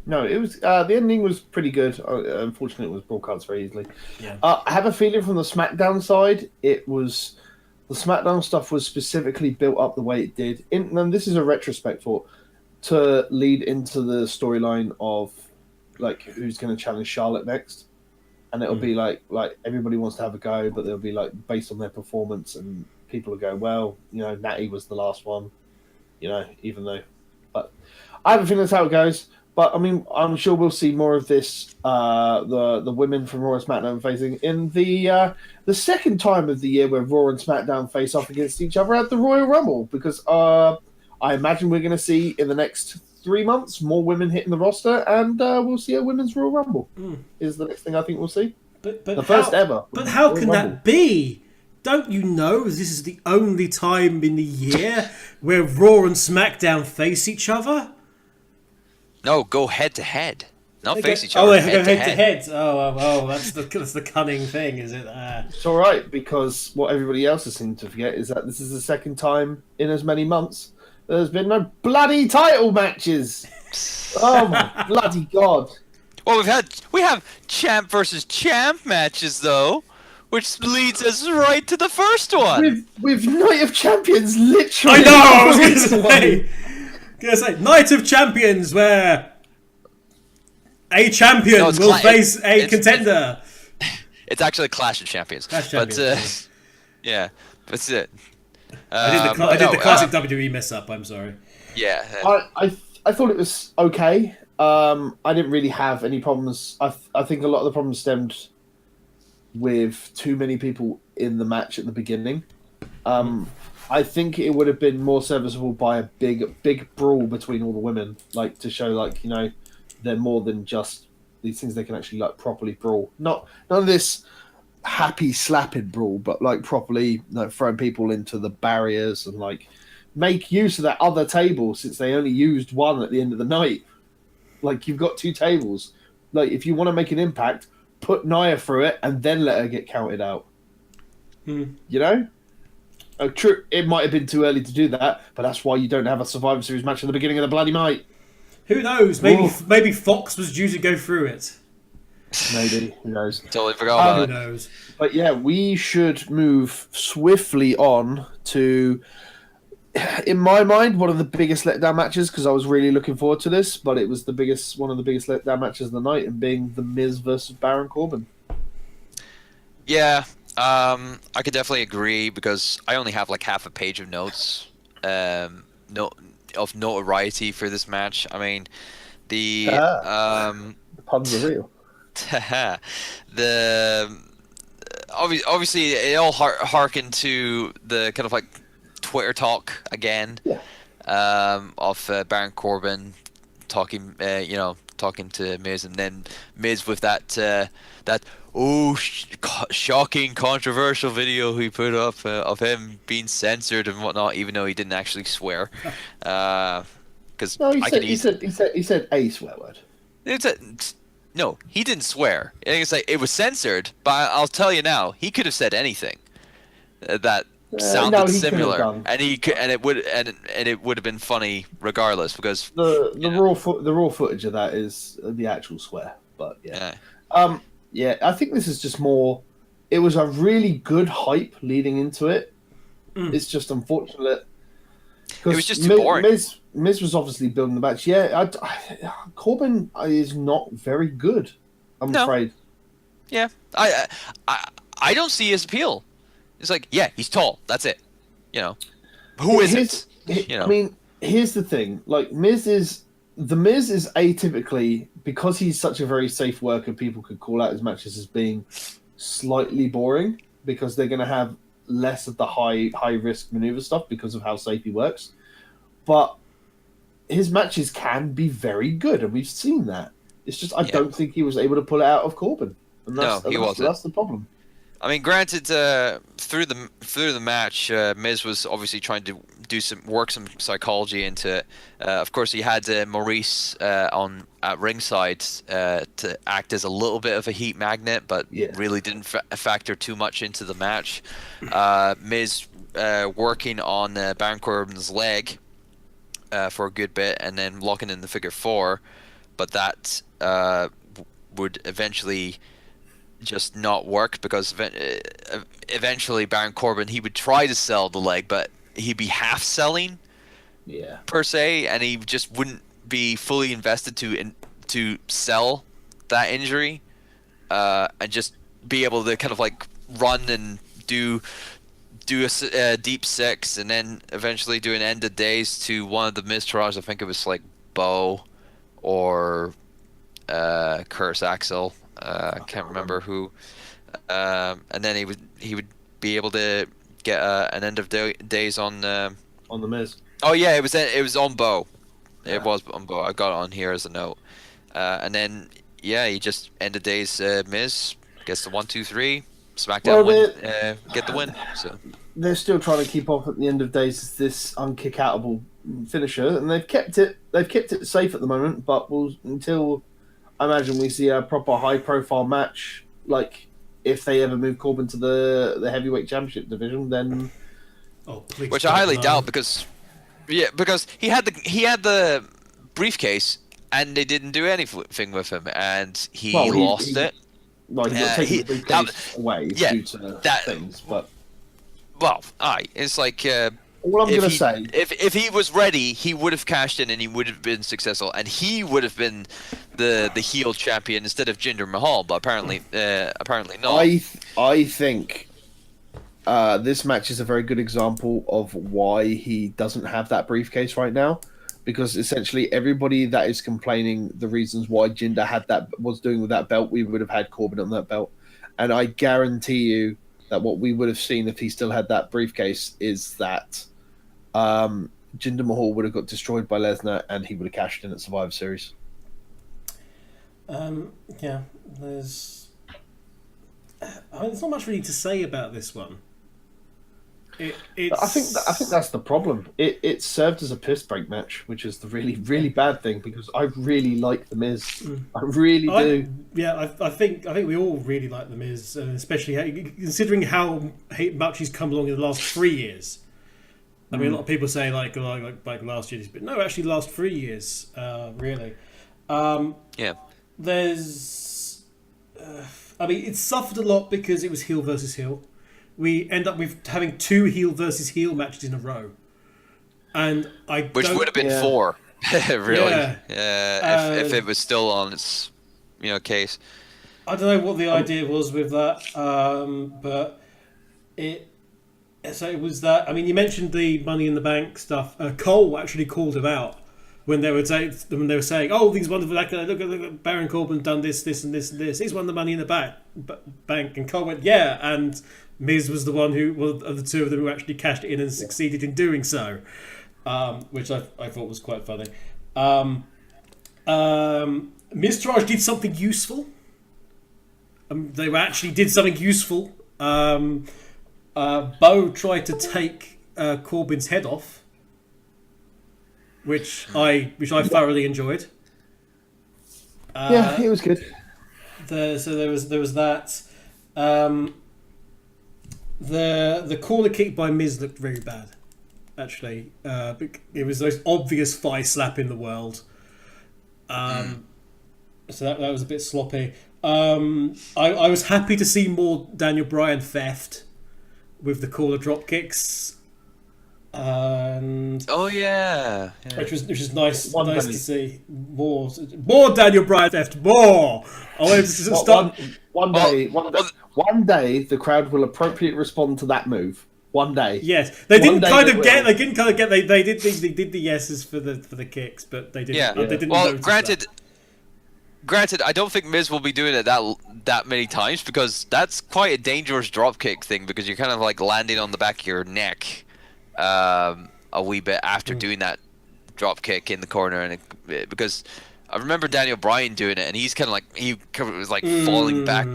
No, it was the ending was pretty good. Unfortunately, it was broadcast very easily. Yeah. I have a feeling from the SmackDown side, the SmackDown stuff was specifically built up the way it did. And this is a retrospect to lead into the storyline of like who's going to challenge Charlotte next. and it'll be like everybody wants to have a go, but they'll be like based on their performance, and people will go, well, Natty was the last one, even though. But I have a feeling that's how it goes. But I mean, I'm sure we'll see more of this. The women from Raw and SmackDown facing in the second time of the year where Raw and SmackDown face off against each other at the Royal Rumble, because I imagine we're going to see in the next 3 months more women hitting the roster, and we'll see a women's Royal Rumble. Is the next thing I think we'll see. But the first ever. But how can that be? Don't you know this is the only time in the year where Raw and SmackDown face each other? No, go head to head. Not face each other. Oh, they go head to head. Oh, that's the cunning thing, is it? It's all right, because what everybody else has seemed to forget is that this is the second time in as many months there's been no bloody title matches. Oh my bloody god! Well, we have champ versus champ matches though, which leads us right to the first one. With Night of Champions, literally. I know. I was going to say Night of Champions, where a champion will face a contender. It's actually Clash of Champions. Clash of Champions. Yeah, that's it. I did the classic WWE mess up. I'm sorry. Yeah. I thought it was okay. I didn't really have any problems. I think a lot of the problems stemmed with too many people in the match at the beginning. I think it would have been more serviceable by a big brawl between all the women, like to show they're more than just these things. They can actually properly brawl. None of this happy slapping brawl, but properly throwing people into the barriers and make use of that other table, since they only used one at the end of the night. You've got 2 tables. If you want to make an impact, put Nia through it and then let her get counted out. True, it might have been too early to do that, but that's why you don't have a Survivor Series match at the beginning of the bloody night. Who knows? Maybe Fox was due to go through it. Maybe. Who knows? Totally forgot about it. Who knows? But yeah, we should move swiftly on to, in my mind, one of the biggest letdown matches, because I was really looking forward to this, but it was one of the biggest letdown matches of the night, and being The Miz versus Baron Corbin. Yeah, I could definitely agree, because I only have half a page of notes of notoriety for this match. I mean, the puns are real. Obviously it all harkened to the kind of Twitter talk again, of Baron Corbin talking to Miz, and then Miz with that shocking, controversial video he put up of him being censored and whatnot, even though he didn't actually swear. Because he said a swear word. No, he didn't swear. It was censored, but I'll tell you now, he could have said anything that sounded similar, and it would have been funny regardless, because the raw footage of that is the actual swear. But I think this is just more. It was a really good hype leading into it. It's just unfortunate. It was just too boring. Miz was obviously building the match. Yeah, Corbin is not very good, I'm afraid. Yeah, I don't see his appeal. It's he's tall. That's it. Who is it? I mean, here's the thing. The Miz is atypically, because he's such a very safe worker, people could call out his matches as being slightly boring, because they're going to have less of the high risk maneuver stuff because of how safe he works. But his matches can be very good, and we've seen that. It's just I don't think he was able to pull it out of Corbin. And he wasn't. That's the problem. I mean, granted, through the match, Miz was obviously trying to work some psychology into it. Of course, he had Maurice at ringside to act as a little bit of a heat magnet, but really didn't factor too much into the match. Miz working on Baron Corbin's leg for a good bit, and then locking in the figure 4, but that would eventually just not work, because eventually Baron Corbin, he would try to sell the leg, but he'd be half selling per se, and he just wouldn't be fully invested to sell that injury. and just be able to kind of like run and do a deep six, and then eventually do an end of days to one of the Miztourage. I think it was like Bo or Curtis Axel. I can't remember who. And then he would be able to get an end of days on the Miz. Oh yeah, it was on Bo. It was on Bo. I got it on here as a note. And then he just end of days Miz gets the 1, 2, 3. Smackdown get the win. So they're still trying to keep off at the end of days as this unkick-outable finisher, and they've kept it safe at the moment. But until I imagine we see a proper high-profile match, like if they ever move Corbin to the heavyweight championship division, then which I highly doubt because he had the briefcase and they didn't do anything with him, and he lost it. Like taking the briefcase away due to things, but it's like all I'm gonna say, if he was ready, he would have cashed in and he would have been successful, and he would have been the heel champion instead of Jinder Mahal. But apparently not. I think this match is a very good example of why he doesn't have that briefcase right now. Because essentially everybody that is complaining the reasons why Jinder was doing with that belt, we would have had Corbin on that belt. And I guarantee you that what we would have seen if he still had that briefcase is that Jinder Mahal would have got destroyed by Lesnar and he would have cashed in at Survivor Series. There's not much really to say about this one. I think that's the problem. It served as a piss break match, which is the really, really bad thing, because I really like The Miz. I really do. I think we all really like The Miz, especially considering how much he's come along in the last 3 years. I mean, a lot of people say like last year, but no, actually, last 3 years, really. There's, it suffered a lot because it was heel versus heel. We end up with having 2 heel versus heel matches in a row, and which would have been 4, really. If it was still on its case. I don't know what the idea was with that, but it was that. I mean, you mentioned the Money in the Bank stuff. Cole actually called him out when they were saying, "Oh, things wonderful! Look at Baron Corbin done this, and this, and this. He's won the Money in the Bank." And Cole went, "Yeah," and Miz was the one of the two of them who actually cashed it in and succeeded in doing so, which I thought was quite funny. Miztourage did something useful. They actually did something useful. Bo tried to take Corbin's head off, which I thoroughly enjoyed. It was good. So there was that. The corner kick by Miz looked very bad, actually. It was the most obvious thigh slap in the world. So that was a bit sloppy. I was happy to see more Daniel Bryan theft with the corner drop kicks. And which is nice to see more Daniel Bryan theft. More. I wanted to start. One day, the crowd will appropriately respond to that move. One day. Yes, they didn't kind of get. They did the yeses for the kicks, but they didn't. Yeah. They didn't. Well, granted, I don't think Miz will be doing it that many times, because that's quite a dangerous drop kick thing, because you're kind of like landing on the back of your neck a wee bit after doing that drop kick in the corner, and because I remember Daniel Bryan doing it, and he's kind of like was like falling back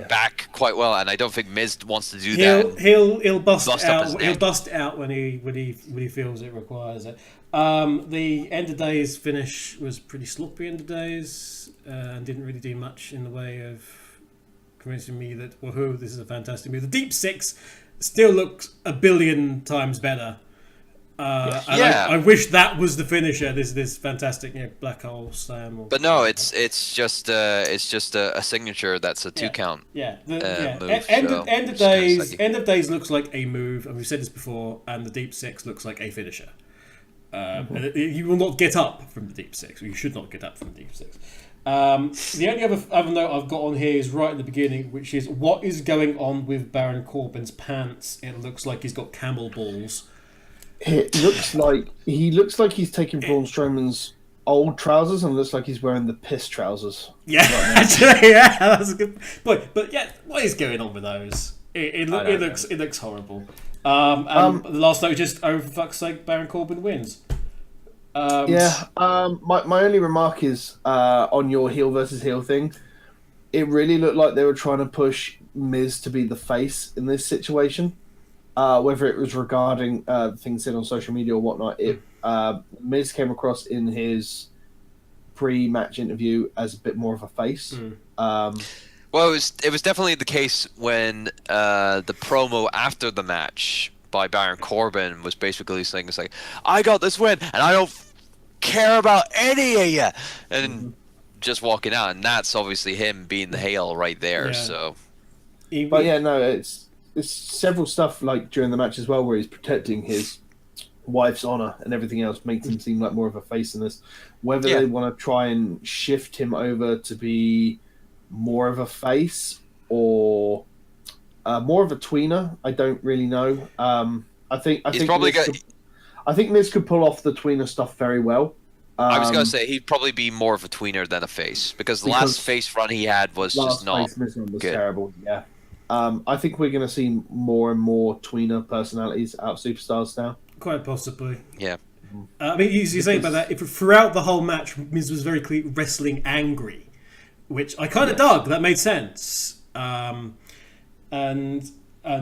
back quite well, and I don't think Miz wants to do that. He'll bust out. He'll bust out when he feels it requires it. The End of Days finish was pretty sloppy. End of Days and didn't really do much in the way of convincing me that this is a fantastic move. The Deep Six still looks a billion times better. I wish that was the finisher. This fantastic black hole slam. But no, it's just a signature that's a 2 count. Move, End of Days looks like a move, and we've said this before. And the Deep Six looks like a finisher. And you will not get up from the deep six, or you should not get up from the deep six. The only other note I've got on here is right in the beginning, which is what is going on with Baron Corbin's pants. It looks like he's got camel balls. It looks like he's taking Braun Strowman's old trousers and looks like he's wearing the piss trousers. Yeah, right actually, yeah, that's a good point. But yeah, what is going on with those? It looks horrible. And the last note is just, oh, for fuck's sake, Baron Corbin wins. My only remark is on your heel versus heel thing. It really looked like they were trying to push Miz to be the face in this situation. Whether it was regarding things said on social media or whatnot, Miz came across in his pre-match interview as a bit more of a face. Well, it was definitely the case when the promo after the match by Baron Corbin was basically saying, "It's like, I got this win, and I don't care about any of you," and just walking out, and that's obviously him being the heel right there. Yeah. So, but yeah, no, it's several stuff like during the match as well, where he's protecting his wife's honor and everything else, makes him seem like more of a face in this. Whether they want to try and shift him over to be more of a face or more of a tweener, I don't really know. I think Miz could pull off the tweener stuff very well. I was gonna say he'd probably be more of a tweener than a face because the last face run he had was just not was good. Terrible. Yeah. I think we're going to see more and more tweener personalities out of superstars now. Quite possibly. Yeah. I mean, you say about that. If throughout the whole match, Miz was very clearly wrestling angry, which I kind of dug. That made sense. And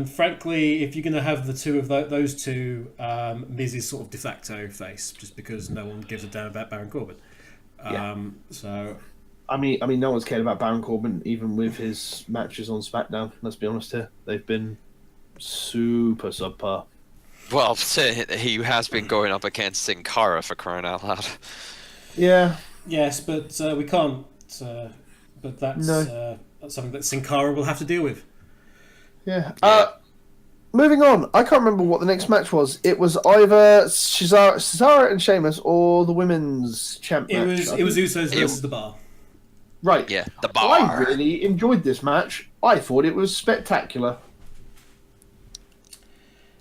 frankly, if you're going to have the two of those two, Miz is sort of de facto face, just because no one gives a damn about Baron Corbin. So. I mean, no one's cared about Baron Corbin, even with his matches on SmackDown. Let's be honest here; they've been super subpar. Well, he has been going up against Sin Cara for crying out loud. Yeah. Yes, but we can't. But that's something that Sin Cara will have to deal with. Yeah. Moving on, I can't remember what the next match was. It was either Cesaro and Sheamus or the women's champ match. It was Usos versus The Bar. Right. Yeah, The Bar. I really enjoyed this match. I thought it was spectacular.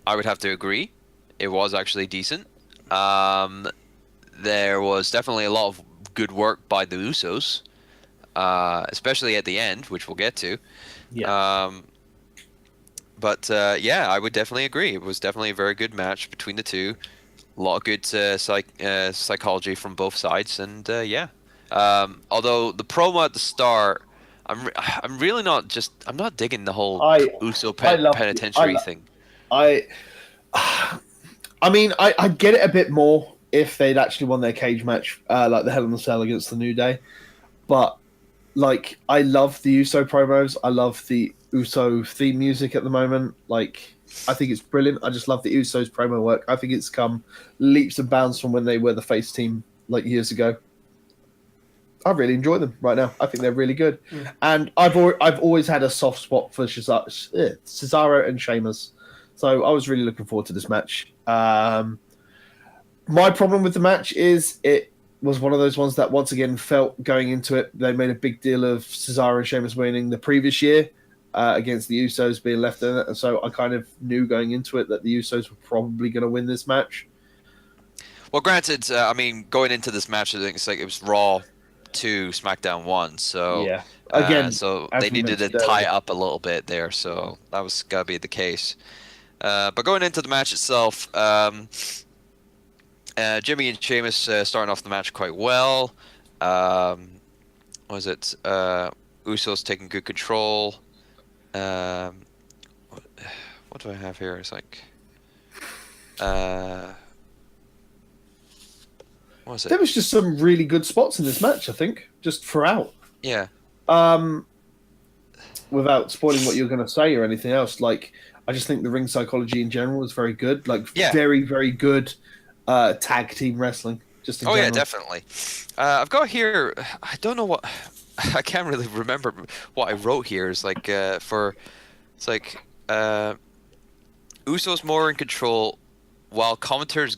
I would have to agree. It was actually decent. There was definitely a lot of good work by the Usos, especially at the end, which we'll get to. Yeah. But I would definitely agree. It was definitely a very good match between the two. A lot of good psychology from both sides, and although the promo at the start, I'm really not digging the whole Uso penitentiary thing. I mean, I get it a bit more if they'd actually won their cage match, like the Hell in a Cell against the New Day, but like I love the Uso promos. I love the Uso theme music at the moment. Like, I think it's brilliant. I just love the Usos promo work. I think it's come leaps and bounds from when they were the face team like years ago. I really enjoy them right now. I think they're really good, and I've always had a soft spot for Cesaro and Sheamus, so I was really looking forward to this match. My problem with the match is it was one of those ones that once again felt going into it. They made a big deal of Cesaro and Sheamus winning the previous year against the Usos being left in it, and so I kind of knew going into it that the Usos were probably going to win this match. Well, granted, I mean, going into this match, I think it's like it was Raw 2, SmackDown 1, so yeah. Again, so they needed to tie up a little bit there, so that was gotta be the case. But going into the match itself, Jimmy and Sheamus starting off the match quite well. Usos taking good control. What do I have here? It's like, what was it? There was just some really good spots in this match, I think, just throughout. Yeah. Without spoiling what you're going to say or anything else, like, I just think the ring psychology in general is very good. Like, very, very good tag team wrestling. Just in general. Yeah, definitely. I've got here, I don't know what, I can't really remember what I wrote here. It's like, Usos more in control while commentators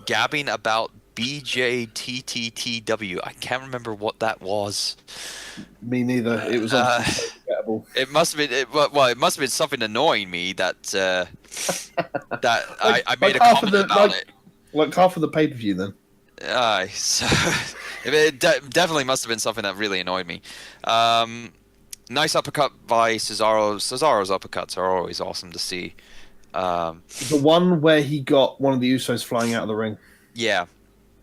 gabbing about BJTTTW. I can't remember what that was. Me neither. It was obviously so forgettable. It must have been. It must have been something annoying me that that I made a comment about it. Like half of the pay-per-view then. So it definitely must have been something that really annoyed me. Nice uppercut by Cesaro. Cesaro's uppercuts are always awesome to see. The one where he got one of the Usos flying out of the ring. Yeah,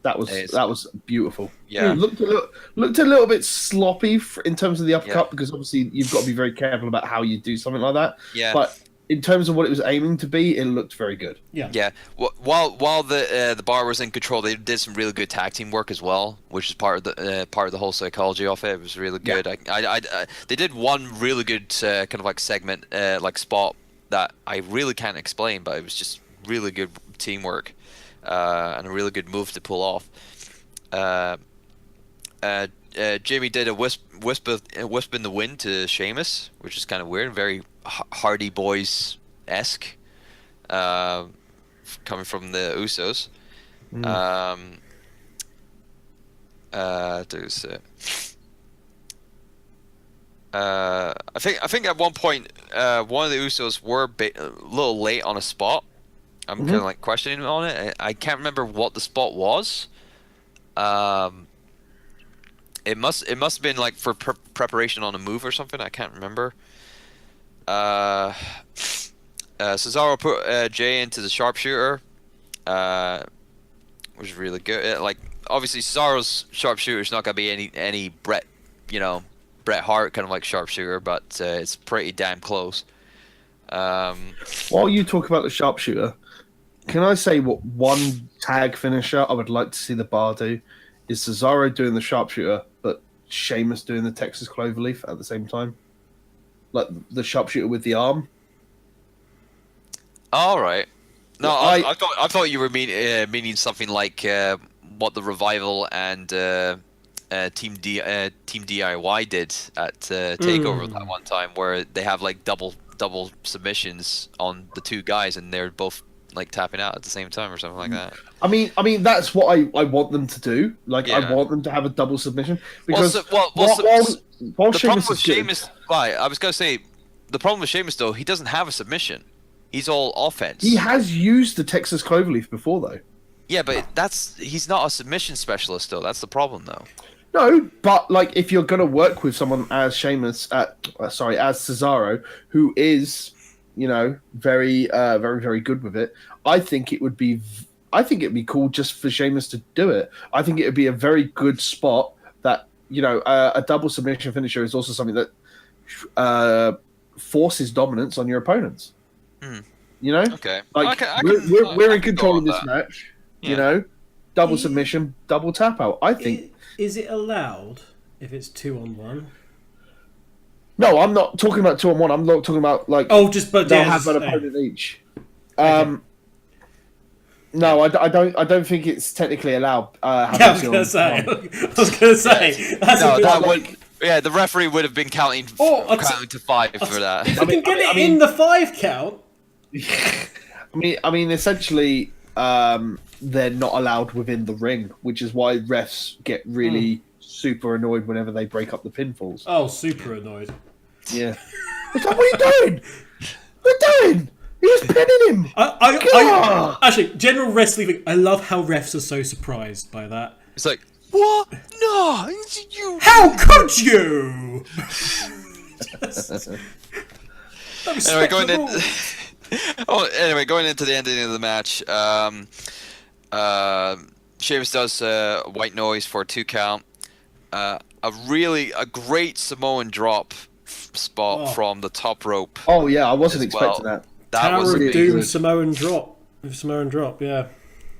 that was beautiful. Yeah, it looked a little bit sloppy in terms of the uppercut because obviously you've got to be very careful about how you do something like that. Yeah, but in terms of what it was aiming to be, it looked very good. Yeah. Yeah. While the bar was in control, they did some really good tag team work as well, which is part of the whole psychology of it. It was really good. Yeah. They did one really good kind of like segment, like spot that I really can't explain, but it was just really good teamwork and a really good move to pull off. Jamie did a wisp in the wind to Sheamus, which is kind of weird, very Hardy Boys-esque, coming from the Usos. I think at one point one of the Usos were a little late on a spot. I'm kind of like questioning on it. I can't remember what the spot was. It must have been like for preparation on a move or something. I can't remember. Cesaro put Jay into the sharpshooter, which is really good. Like obviously Cesaro's sharpshooter is not gonna be any Bret Hart kind of like sharpshooter, but it's pretty damn close. While you talk about the sharpshooter, can I say what one tag finisher I would like to see the bar do is Cesaro doing the sharpshooter, but Sheamus doing the Texas Cloverleaf at the same time, like the sharpshooter with the arm. All right. No, I thought you were meaning something like what the Revival and Team DIY did at Takeover that one time, where they have like double submissions on the two guys, and they're both like tapping out at the same time or something like that. I mean that's what I want them to do. Like I want them to have a double submission because the problem with Sheamus, I was gonna say the problem with Sheamus though, he doesn't have a submission. He's all offense. He has used the Texas Cloverleaf before though. Yeah, but he's not a submission specialist though. That's the problem though. No, but like if you're gonna work with someone as Sheamus, as Cesaro, who is, very, very, very good with it, I think it'd be cool just for Sheamus to do it. I think it would be a very good spot that a double submission finisher is also something that forces dominance on your opponents. Okay. Like we're in control of this match. Yeah. Double submission, double tap out. I think. Is it allowed if it's 2-on-1? No, I'm not talking about 2-on-1. I'm not talking about like. Oh, but they'll have an opponent each. Okay. No, I don't think it's technically allowed. I was gonna say. That would. Yeah, the referee would have been counting to 5 for that. If we can get it in the 5 count. I mean, essentially, they're not allowed within the ring, which is why refs get really super annoyed whenever they break up the pinfalls. Oh, super annoyed. Yeah. It's like, what are you doing? What are you doing? He was pinning him. I actually, general wrestling. I love how refs are so surprised by that. It's like, what? No, you. How could you? Going into the ending of the match, Sheamus does white noise for a 2 count. A great Samoan drop spot from the top rope. Oh yeah, I wasn't expecting that. That was really Doom good. Samoan drop, yeah.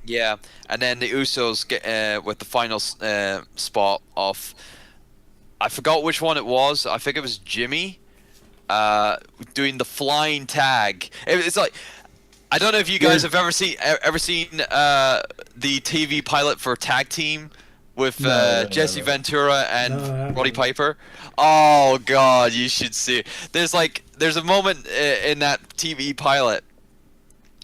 Yeah, and then the Usos get with the final spot of, I forgot which one it was. I think it was Jimmy, doing the flying tag. It's like, I don't know if you guys have ever seen the TV pilot for Tag Team with Jesse Ventura and Roddy Piper. Oh God, you should see it. There's a moment in that TV pilot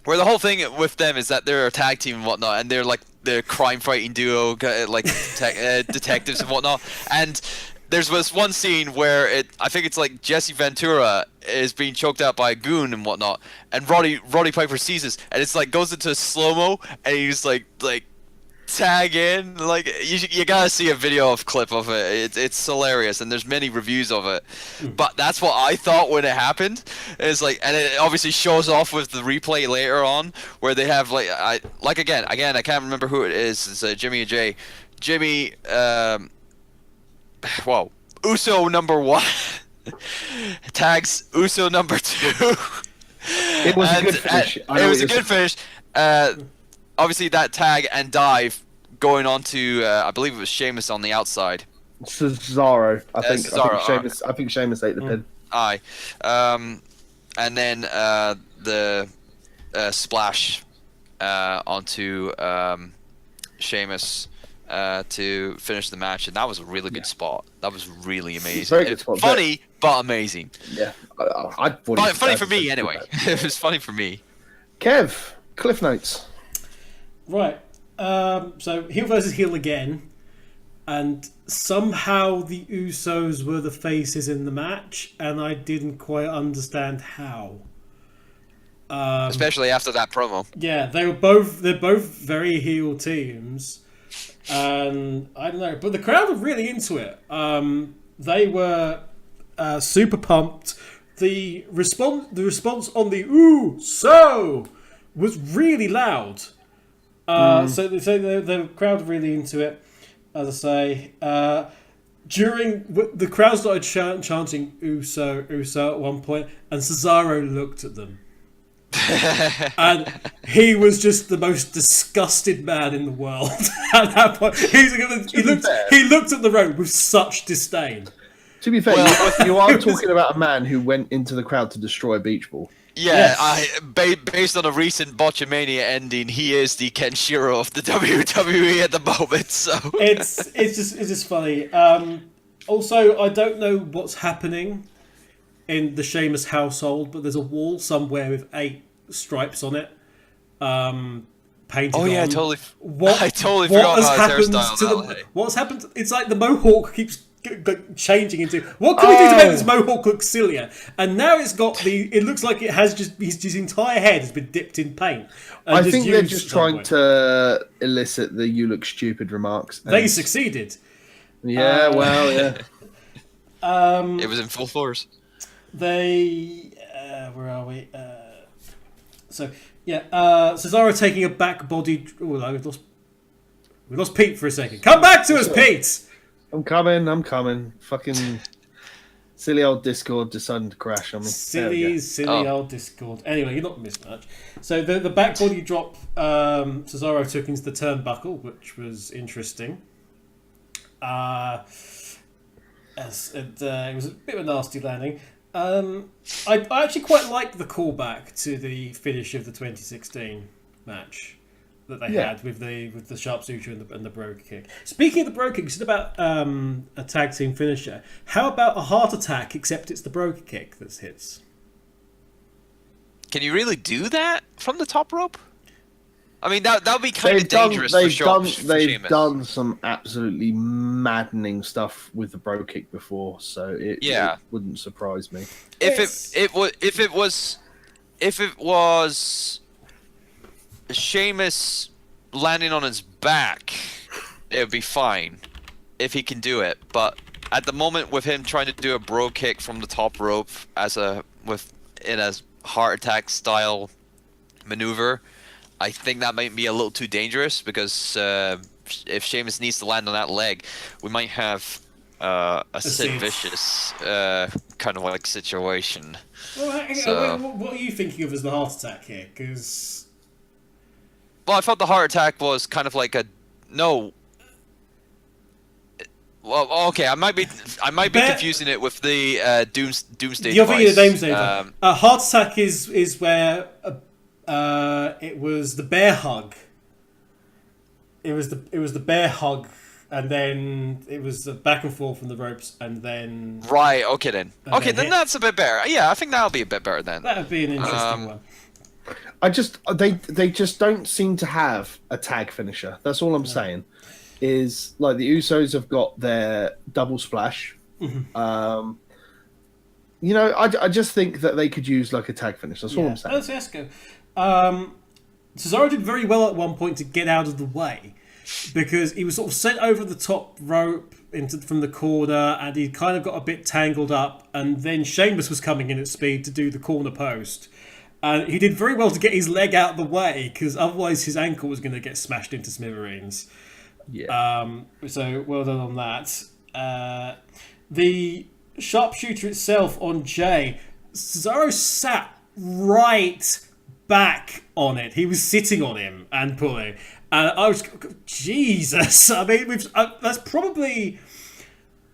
where the whole thing with them is that they're a tag team and whatnot, and they're like the crime fighting duo, like detectives and whatnot. And there's this one scene where I think it's like Jesse Ventura is being choked out by a goon and whatnot, and Roddy Piper sees this, and it's like goes into slow mo, and he's like tag in, like you gotta see a video clip of it. It's hilarious, and there's many reviews of it. But that's what I thought when it happened. It's like, and it obviously shows off with the replay later on where they have again I can't remember who it is. It's Jimmy and Jay. Jimmy, whoa, Uso number 1 tags Uso number 2. It was a good finish. It was a good finish. Obviously, that tag and dive going on to, I believe it was Sheamus on the outside. Cesaro, I think. Cesaro, I think Sheamus ate the pin. Aye. And then the splash onto Sheamus to finish the match, and that was a really good spot. That was really amazing. Very good spot. Funny, but amazing. Yeah. I thought funny for me, anyway. It was funny for me. Kev, Cliff Notes. Right. So heel versus heel again, and somehow the Usos were the faces in the match, and I didn't quite understand how. Especially after that promo. Yeah, they're both very heel teams, and I don't know, but the crowd were really into it. They were super pumped. The response on the "ooh so" was really loud. So the crowd were really into it, as I say. During the crowd started chanting "Uso, Uso" at one point, and Cesaro looked at them, and he was just the most disgusted man in the world at that point. He looked at the rope with such disdain. To be fair, you are talking about a man who went into the crowd to destroy a beach ball. Yeah, yes. Based on a recent Botchamania ending, he is the Kenshiro of the WWE at the moment. So it's just funny. Also, I don't know what's happening in the Sheamus household, but there's a wall somewhere with 8 stripes on it, painted. Oh yeah, on. I totally forgot about his hairstyle. What's happened? It's like the mohawk keeps changing into what can we do to make this mohawk look sillier, and now it looks like it has just his entire head has been dipped in paint. I think they're just trying to elicit the "you look stupid" remarks. They succeeded. Yeah, well, yeah. It was in full force. Where are we? Cesaro taking a back body. Oh, we lost Pete for a second. Come back to us, Pete. I'm coming. Fucking silly old Discord decided to crash on me. Silly old Discord. Anyway, you're not missing much. So the back body drop Cesaro took into the turnbuckle, which was interesting. It was a bit of a nasty landing. I actually quite like the callback to the finish of the 2016 match that they had with the sharpshooter and the brogue kick. Speaking of the brogue kick, it's about a tag team finisher. How about a heart attack, except it's the brogue kick that hits? Can you really do that from the top rope? I mean, that would be kind of dangerous for Sheamus. They've done some absolutely maddening stuff with the brogue kick before, so it wouldn't surprise me. If it was Sheamus landing on his back, it would be fine if he can do it. But at the moment, with him trying to do a brogue kick from the top rope in a heart attack style maneuver, I think that might be a little too dangerous, because if Sheamus needs to land on that leg, we might have a Sid Vicious kind of like situation. Well, what are you thinking of as the heart attack here? Because I thought the heart attack was kind of like no. Well, okay, I might be confusing it with the Doomsday. You're thinking of Doomsday. Heart attack is where it was the bear hug. It was the bear hug, and then it was the back and forth from the ropes, and then right. Okay then. Okay, then that's a bit better. Yeah, I think that'll be a bit better then. That would be an interesting one. They just don't seem to have a tag finisher. That's all I'm saying. Is like the Usos have got their double splash. I just think that they could use like a tag finish. That's all I'm saying. Let's go. Cesaro did very well at one point to get out of the way because he was sort of sent over the top rope from the corner, and he kind of got a bit tangled up. And then Sheamus was coming in at speed to do the corner post. And he did very well to get his leg out of the way because otherwise his ankle was going to get smashed into smithereens. Yeah. So well done on that. The sharpshooter itself on Jay, Cesaro sat right back on it. He was sitting on him and pulling. And I was, Jesus. I mean, that's probably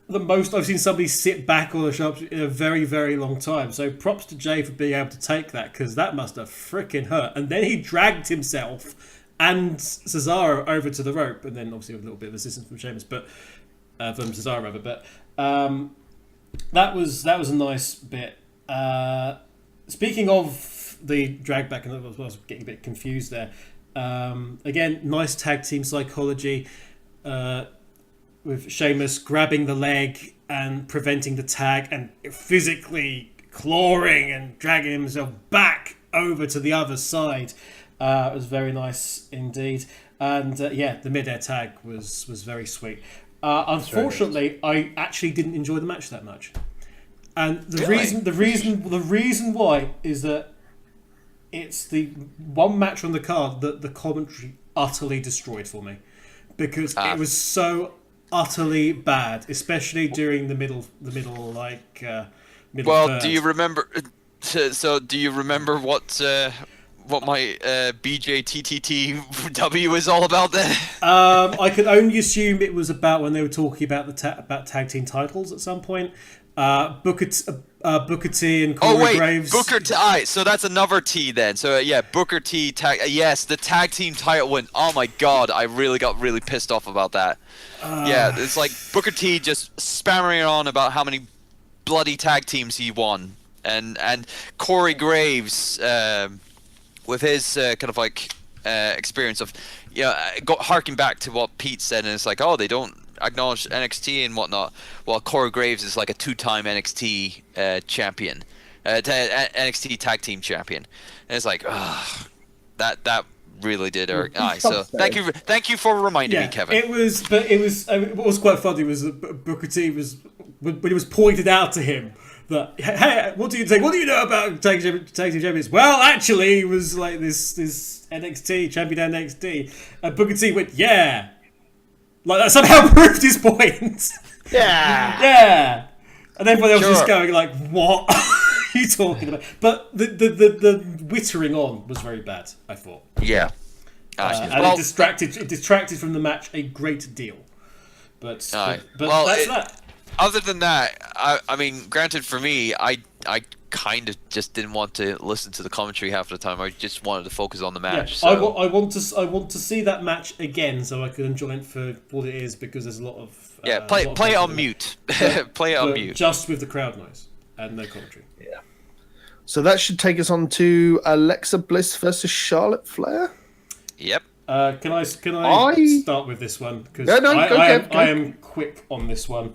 the most I've seen somebody sit back on a sharpshooter in a very, very long time. So props to Jay for being able to take that because that must have freaking hurt. And then he dragged himself and Cesaro over to the rope, and then obviously with a little bit of assistance from Sheamus, from Cesaro rather. But that was a nice bit. Speaking of the drag back, and I was getting a bit confused there. Again, nice tag team psychology with Sheamus grabbing the leg and preventing the tag, and physically clawing and dragging himself back over to the other side. It was very nice indeed. And the mid-air tag was very sweet. Unfortunately, I actually didn't enjoy the match that much. And the reason why is that it's the one match on the card that the commentary utterly destroyed for me. Because it was so utterly bad, especially during the middle third. Do you remember? So, do you remember what my BJTTTW is all about then? I could only assume it was about when they were talking about about tag team titles at some point. Booker T and Corey Graves. Booker T. All right, so that's another T then. So Booker T tag. Yes, the tag team title win. Oh my God, I got really pissed off about that. It's like Booker T just spamming on about how many bloody tag teams he won, and Corey Graves with his kind of like experience of harking back to what Pete said, and it's like, oh, they don't acknowledge NXT and whatnot. Well, Corey Graves is like a 2-time NXT champion, NXT tag team champion, and it's like, that really did hurt. So thank you for reminding me, Kevin. It was what was quite funny was that Booker T was when it was pointed out to him that, hey, what do you think? What do you know about tag team champions? Well, actually, he was like this NXT champion NXT, and Booker T went, yeah. Like that somehow proved his point. Yeah. And everybody else was just going like, "What are you talking about?" But the wittering on was very bad, I thought. Yeah. And it distracted from the match a great deal. But that's that. Other than that, I mean, granted, for me, I kind of just didn't want to listen to the commentary half the time. I just wanted to focus on the match. Yeah, so. I want to see that match again so I can enjoy it for what it is, because there's a lot of play it on mute. Play it on mute, just with the crowd noise and no commentary. Yeah. So that should take us on to Alexa Bliss versus Charlotte Flair. Yep. Can I start with this one, because I am quick on this one.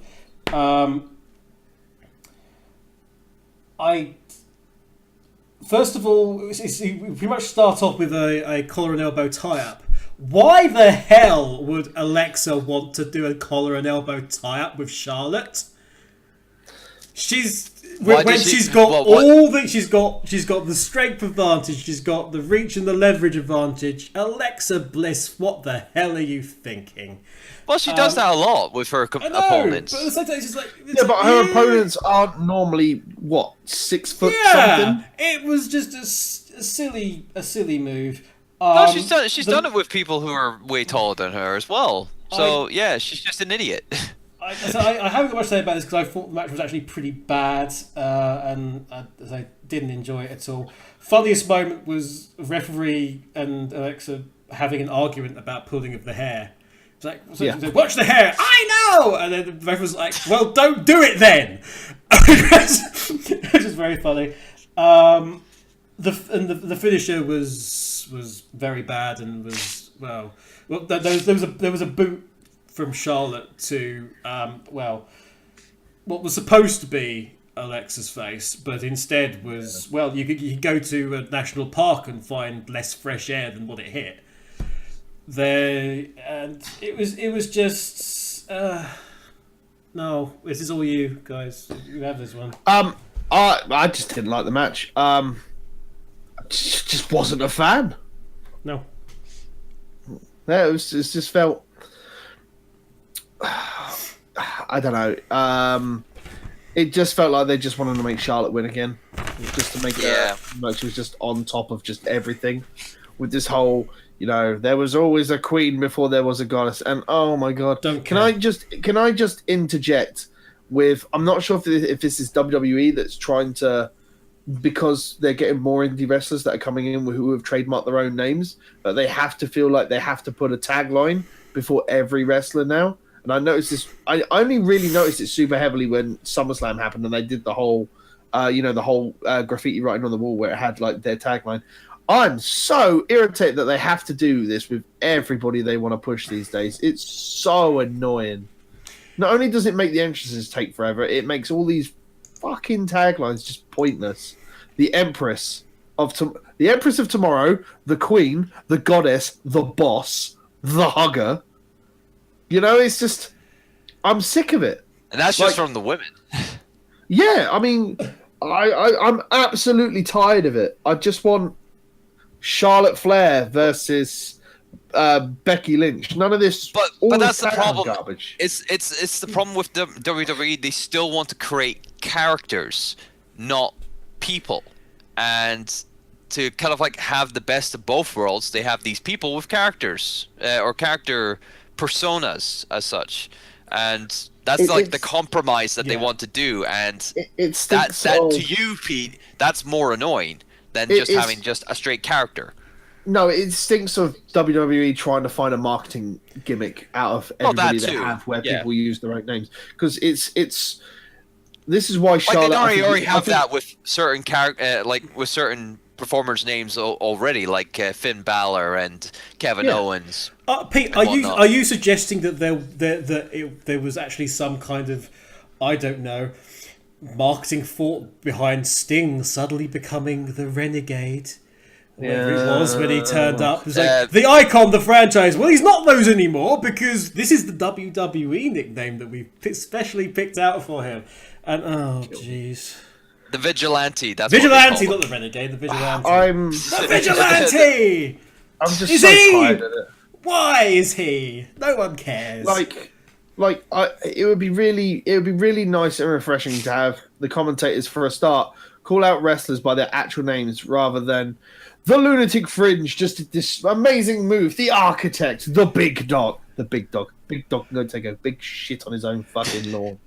First of all, we pretty much start off with a collar and elbow tie-up. Why the hell would Alexa want to do a collar and elbow tie-up with Charlotte? She's got the strength advantage, she's got the reach and the leverage advantage. Alexa Bliss, what the hell are you thinking? Well, she does that a lot with her opponents. But at the same time, it's like, her opponents aren't normally 6 foot something. It was just a silly move. No, she's done it with people who are way taller than her as well. So she's just an idiot. I haven't got much to say about this because I thought the match was actually pretty bad, and I didn't enjoy it at all. Funniest moment was referee and Alexa having an argument about pulling of the hair. It's like, watch the hair. I know, and then the ref was like, "Well, don't do it then," which is very funny. the finisher was very bad and was there was a boot from Charlotte to what was supposed to be Alexa's face, but instead was you could go to a national park and find less fresh air than what it hit there, and it was just no. This is all you guys. You have this one. I just didn't like the match. Just wasn't a fan. No. Yeah, it just felt. I don't know. It just felt like they just wanted to make Charlotte win again, just to make it like she was just on top of just everything. With this whole, there was always a queen before there was a goddess, and oh my god, can I just interject with? I'm not sure if this is WWE that's trying to, because they're getting more indie wrestlers that are coming in who have trademarked their own names, but they have to feel like they have to put a tagline before every wrestler now. And I noticed this. I only really noticed it super heavily when SummerSlam happened, and they did the whole, graffiti writing on the wall where it had like their tagline. I'm so irritated that they have to do this with everybody they want to push these days. It's so annoying. Not only does it make the entrances take forever, it makes all these fucking taglines just pointless. The Empress of Tomorrow, the Queen, the Goddess, the Boss, the Hugger. It's just, I'm sick of it. And that's just from the women. Yeah, I mean, I'm absolutely tired of it. I just want Charlotte Flair versus Becky Lynch. None of this. But that's the problem. Garbage. It's the problem with the WWE. They still want to create characters, not people, and to kind of like have the best of both worlds. They have these people with characters or character personas as such, and that's the compromise that they want to do, and that to you, Pete, that's more annoying than just having just a straight character. No, it stinks of WWE trying to find a marketing gimmick out of everybody they have where people use their own names, because it's this is why Charlotte. They already have that with certain with certain performers' names already, like Finn Balor and Kevin Owens. Pete, are you suggesting that there was actually some kind of, I don't know, marketing thought behind Sting suddenly becoming the Renegade? Whatever it was when he turned up. It was like, the icon, the franchise. Well, he's not those anymore because this is the WWE nickname that we specially picked out for him. And jeez. The Vigilante. That's Vigilante, not the Renegade. The Vigilante. The Vigilante. I'm just tired of it. Why is he? No one cares. It would be really nice and refreshing to have the commentators for a start call out wrestlers by their actual names rather than the Lunatic Fringe just did this amazing move. The Architect, the Big Dog can go take a big shit on his own fucking lawn.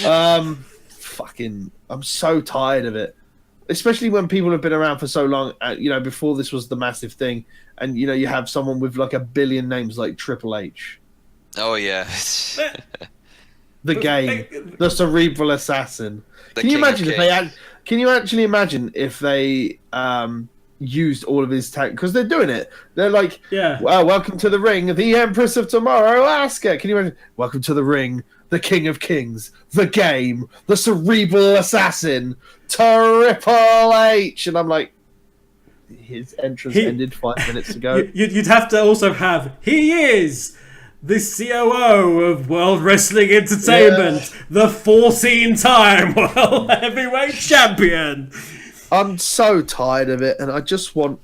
I'm so tired of it, especially when people have been around for so long. Before this was the massive thing, and you have someone with like a billion names like Triple H. Oh yeah, the Game, the Cerebral Assassin. Can you imagine if they Can you actually imagine if they used all of his tag, because they're doing it. They're like, well, welcome to the ring, the Empress of Tomorrow, Asuka. Can you imagine? Welcome to the ring, the King of Kings, the Game, the Cerebral Assassin, Triple H. And I'm like, his entrance ended 5 minutes ago. You'd have to also have, he is the COO of World Wrestling Entertainment, the 14-time World Heavyweight Champion. I'm so tired of it, and I just want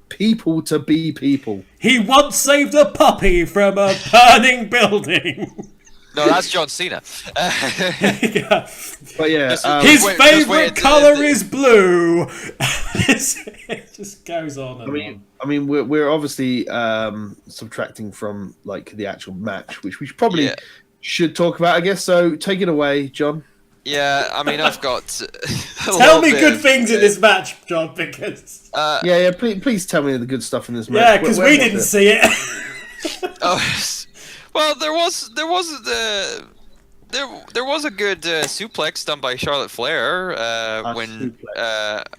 people to be people. He once saved a puppy from a burning building. No, that's John Cena. But yeah, his favourite colour is blue. It just goes on and on. I mean, we're obviously subtracting from like the actual match, which we probably should talk about, I guess. So take it away, John. Yeah, I mean, I've got. Tell me good things in this match, John, because. Please tell me the good stuff in this match. Yeah, because we didn't see it. Well, there was there was a good suplex done by Charlotte Flair when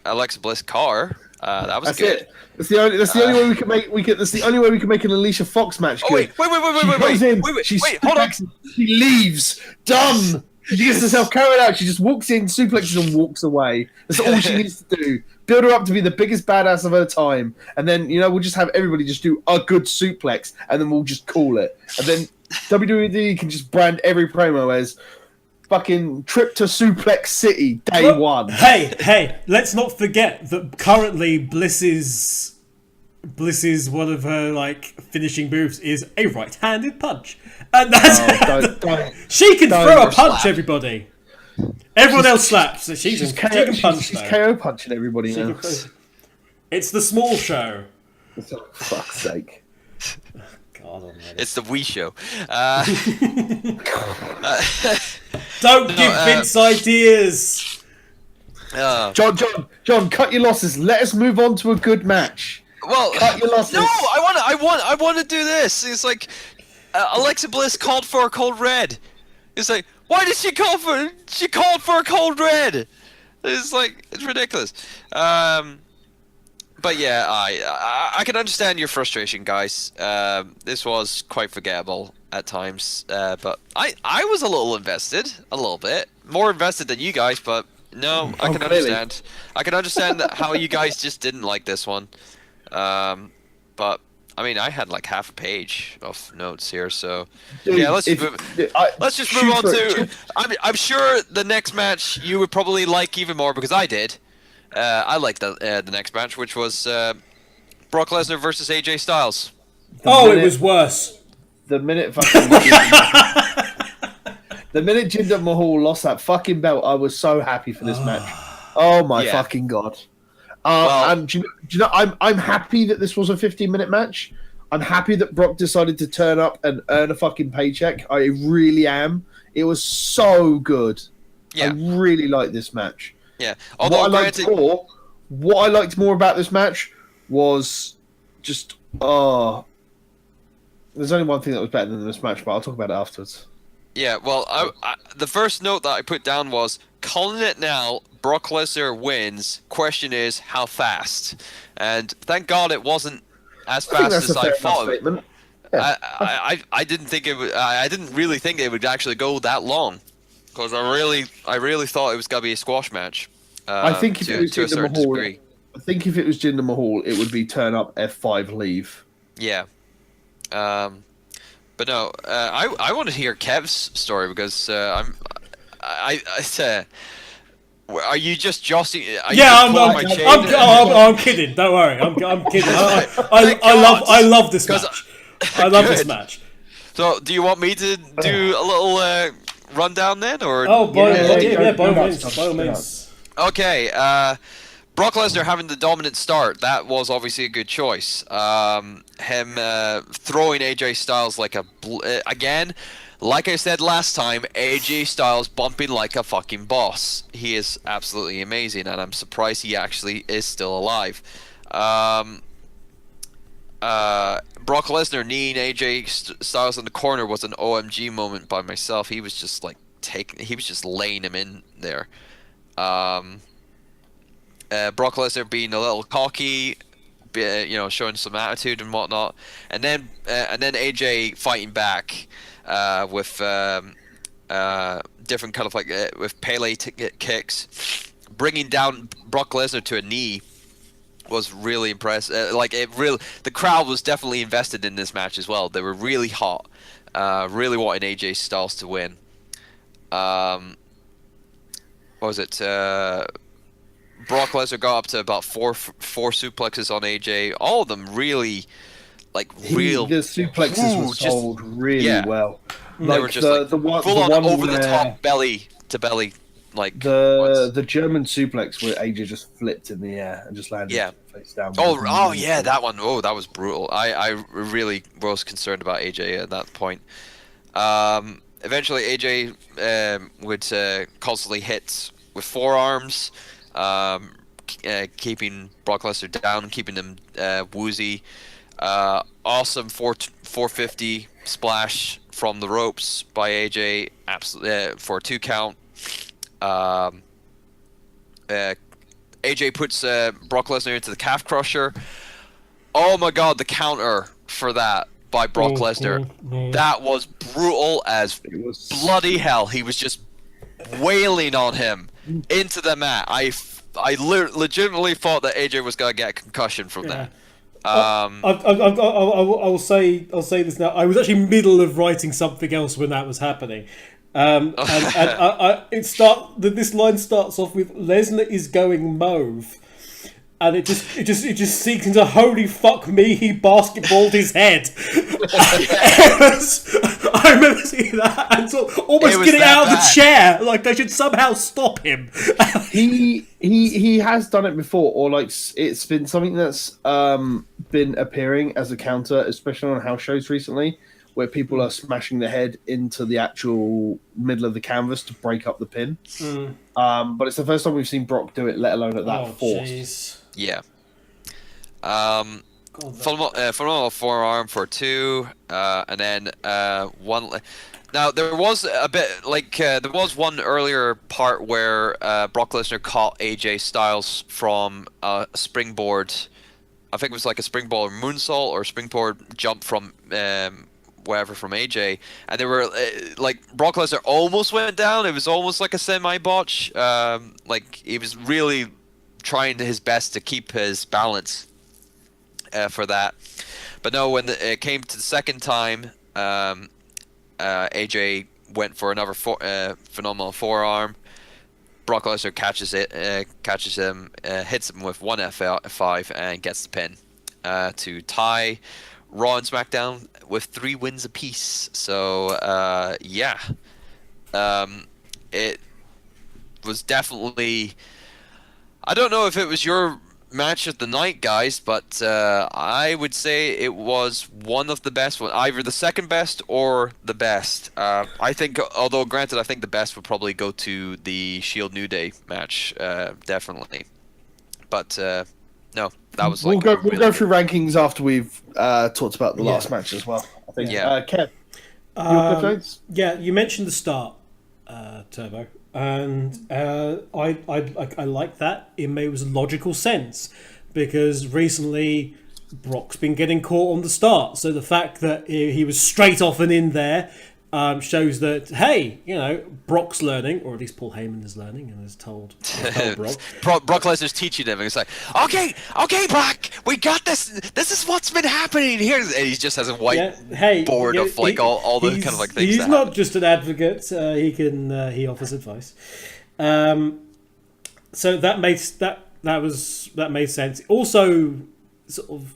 Alexa Bliss caught her. That was That's good. it. That's the only way we can make That's the only way we can make an Alicia Fox match good. Wait, She hold on. She leaves. Done. She gets herself carried out. She just walks in, suplexes, and walks away. That's all she needs to do. Build her up to be the biggest badass of her time, and then we'll just have everybody just do a good suplex, and then we'll just call it. And then WWE can just brand every promo as fucking trip to Suplex City day one. Hey, let's not forget that currently Bliss's one of her like finishing moves is a right-handed punch, and that's she can throw a punch. Slap. Everybody, everyone else slaps. So she can punch. She's KO punching everybody now. It's the small show. For fuck's sake. God, it's the Wii show. Don't give Vince ideas. John, cut your losses. Let us move on to a good match. Well, cut your losses. No, I want to do this. It's like Alexa Bliss called for a cold red. It's like, why did she call for? She called for a cold red. It's like, it's ridiculous. But yeah, I can understand your frustration, guys. This was quite forgettable at times, but I was a little invested, a little bit more invested than you guys. But no, I can understand. I can understand how you guys just didn't like this one. But I mean, I had like half a page of notes here, so dude, yeah. Let's just move on to. I'm sure the next match you would probably like even more because I did. I liked the next match, which was Brock Lesnar versus AJ Styles. It was worse. The minute Jinder Mahal lost that fucking belt, I was so happy for this match. Oh my fucking god! And do you know, I'm happy that this was a 15-minute match. I'm happy that Brock decided to turn up and earn a fucking paycheck. I really am. It was so good. Yeah. I really liked this match. Yeah. Although what I liked more about this match was just there's only one thing that was better than this match, but I'll talk about it afterwards. Yeah, well, the first note that I put down was, calling it now, Brock Lesnar wins. Question is, how fast? And thank God it wasn't as fast as I thought. Yeah. I didn't think it would. I didn't really think it would actually go that long, because I really thought it was gonna be a squash match. I think if it was Jinder Mahal, it would be turn up F5 leave. Yeah. But no, I want to hear Kev's story because are you just jostling? I'm kidding. Don't worry, I'm kidding. I love this match. I love this match. So, do you want me to do a little rundown then, or? By all means. Okay. Brock Lesnar having the dominant start, that was obviously a good choice. Him throwing AJ Styles like again, like I said last time, AJ Styles bumping like a fucking boss. He is absolutely amazing, and I'm surprised he actually is still alive. Brock Lesnar kneeing AJ Styles in the corner was an OMG moment by myself. He was just like he was just laying him in there. Brock Lesnar being a little cocky, showing some attitude and whatnot, and then AJ fighting back with different kind of like with Pele kicks, bringing down Brock Lesnar to a knee was really impressive. The crowd was definitely invested in this match as well. They were really hot, really wanting AJ Styles to win. What was it? Brock Lesnar got up to about four suplexes on AJ. All of them really, The suplexes were sold really well. They were just full on over the top, belly to belly. The German suplex where AJ just flipped in the air and just landed face down. That one. Oh, that was brutal. I really was concerned about AJ at that point. Eventually, AJ would constantly hit with forearms, keeping Brock Lesnar down, keeping him woozy. Awesome 450 splash from the ropes by AJ for a 2 count. AJ puts Brock Lesnar into the calf crusher. Oh my god, the counter for that by Brock Lesnar. That was brutal as bloody hell. He was just wailing on him into the mat. I legitimately thought that AJ was going to get a concussion from that. I'll say this now. I was actually middle of writing something else when that was happening. This line starts off with Lesnar is going mauve, and it just sinks into holy fuck me, he basketballed his head. I remember seeing that and almost getting out of the chair, like they should somehow stop him. He has done it before, or like it's been something that's been appearing as a counter, especially on house shows recently, where people are smashing their head into the actual middle of the canvas to break up the pin. But it's the first time we've seen Brock do it, let alone at that force. Geez. Yeah. Phenomenal forearm for 2, and then one. Now there was a bit there was one earlier part where Brock Lesnar caught AJ Styles from a springboard. I think it was like a springboard moonsault or springboard jump from wherever from AJ, and they were Brock Lesnar almost went down. It was almost like a semi-botch. He was really trying his best to keep his balance for that. But no, when it came to the second time, AJ went for another phenomenal forearm. Brock Lesnar catches him, hits him with one F5 and gets the pin to tie Raw and SmackDown with 3 wins apiece. So it was definitely. I don't know if it was your match of the night, guys, but I would say it was one of the best, either the second best or the best. I think, although granted, I think the best would probably go to the S.H.I.E.L.D. New Day match, definitely. But no, that was we'll go through rankings after we've talked about the last match as well. I think. Yeah. Kev, your notes? Yeah, you mentioned the start, Turbo. And I like that. It makes logical sense because recently Brock's been getting caught on the start. So the fact that he was straight off and in there shows that, hey, Brock's learning, or at least Paul Heyman is learning and has told Brock. Brock Lesnar's teaching him. And it's like, okay, Brock, we got this. This is what's been happening here. And he just has a whiteboard of all the kind of things. He's not just an advocate. He offers advice. So that made sense. Also, sort of.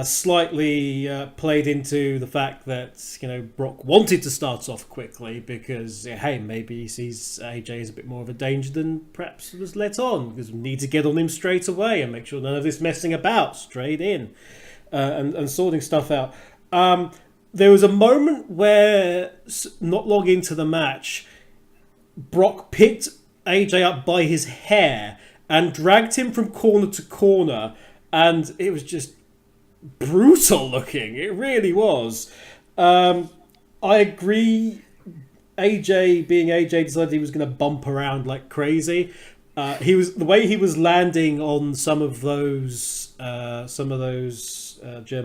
Slightly played into the fact that Brock wanted to start off quickly because maybe he sees AJ as a bit more of a danger than perhaps was let on, because we need to get on him straight away and make sure none of this messing about, straight in and sorting stuff out. There was a moment where not long into the match, Brock picked AJ up by his hair and dragged him from corner to corner, and it was just brutal looking. It really was. I agree. AJ, being AJ, decided he was going to bump around like crazy. The way he was landing on some of those German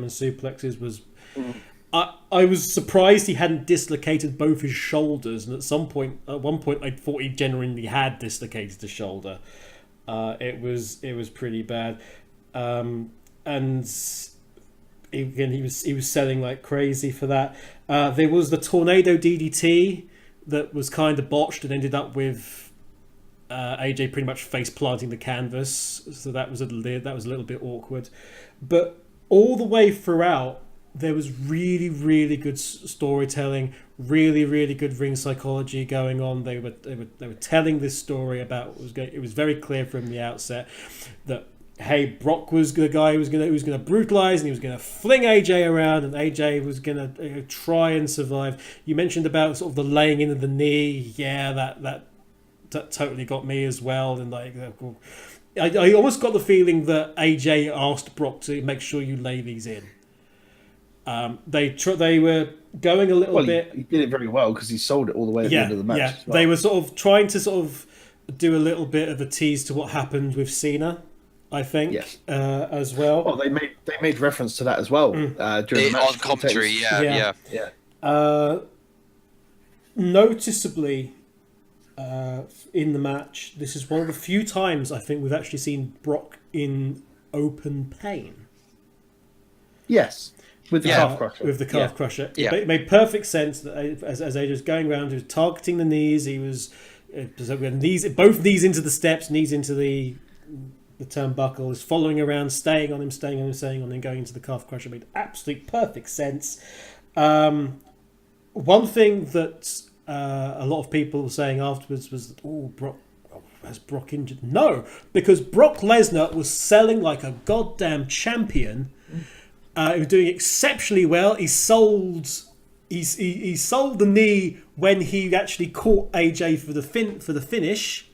suplexes was. I was surprised he hadn't dislocated both his shoulders, and at one point, I thought he genuinely had dislocated the shoulder. It was pretty bad, and. Again, he was selling like crazy for that. There was the tornado DDT that was kind of botched and ended up with AJ pretty much face planting the canvas. So that was a little bit awkward. But all the way throughout, there was really, really good storytelling, really, really good ring psychology going on. They were telling this story about what was going. It was very clear from the outset that. Hey, Brock was the guy who was going to brutalize, and he was going to fling AJ around, and AJ was going to try and survive. You mentioned about sort of the laying in of the knee. Yeah, that totally got me as well. And I almost got the feeling that AJ asked Brock to make sure you lay these in. They were going a little bit. He did it very well because he sold it all the way at the end of the match. Yeah, as well. they were sort of trying to sort of do a little bit of a tease to what happened with Cena, I think, Yes. as well. Oh, they made reference to that as well during the match on commentary. Yeah. Noticeably, in the match, this is one of the few times I think we've actually seen Brock in open pain. Yes, with the calf crusher. With the calf crusher. Yeah. It made perfect sense that as AJ was going around, he was targeting the knees. He was both knees into the steps, knees into the turnbuckle, is following around, staying on him, and then going into the calf crusher. Made absolute perfect sense. One thing that a lot of people were saying afterwards was, Brock, has Brock injured? No, because Brock Lesnar was selling like a goddamn champion. He was doing exceptionally well. He sold the knee when he actually caught AJ for the finish.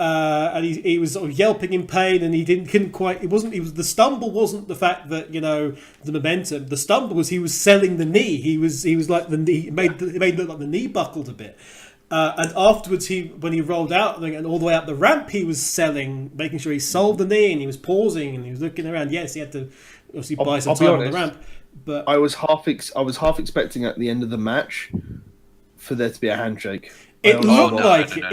And he was sort of yelping in pain, and he couldn't quite. The stumble wasn't the fact that the momentum. The stumble was he was selling the knee. He was like the knee. It made it look like the knee buckled a bit. And afterwards, when he rolled out and all the way up the ramp, he was selling, making sure he sold the knee, and he was pausing and he was looking around. Yes, he had to obviously buy some time on the ramp. But I was half expecting at the end of the match for there to be a handshake. It looked like it.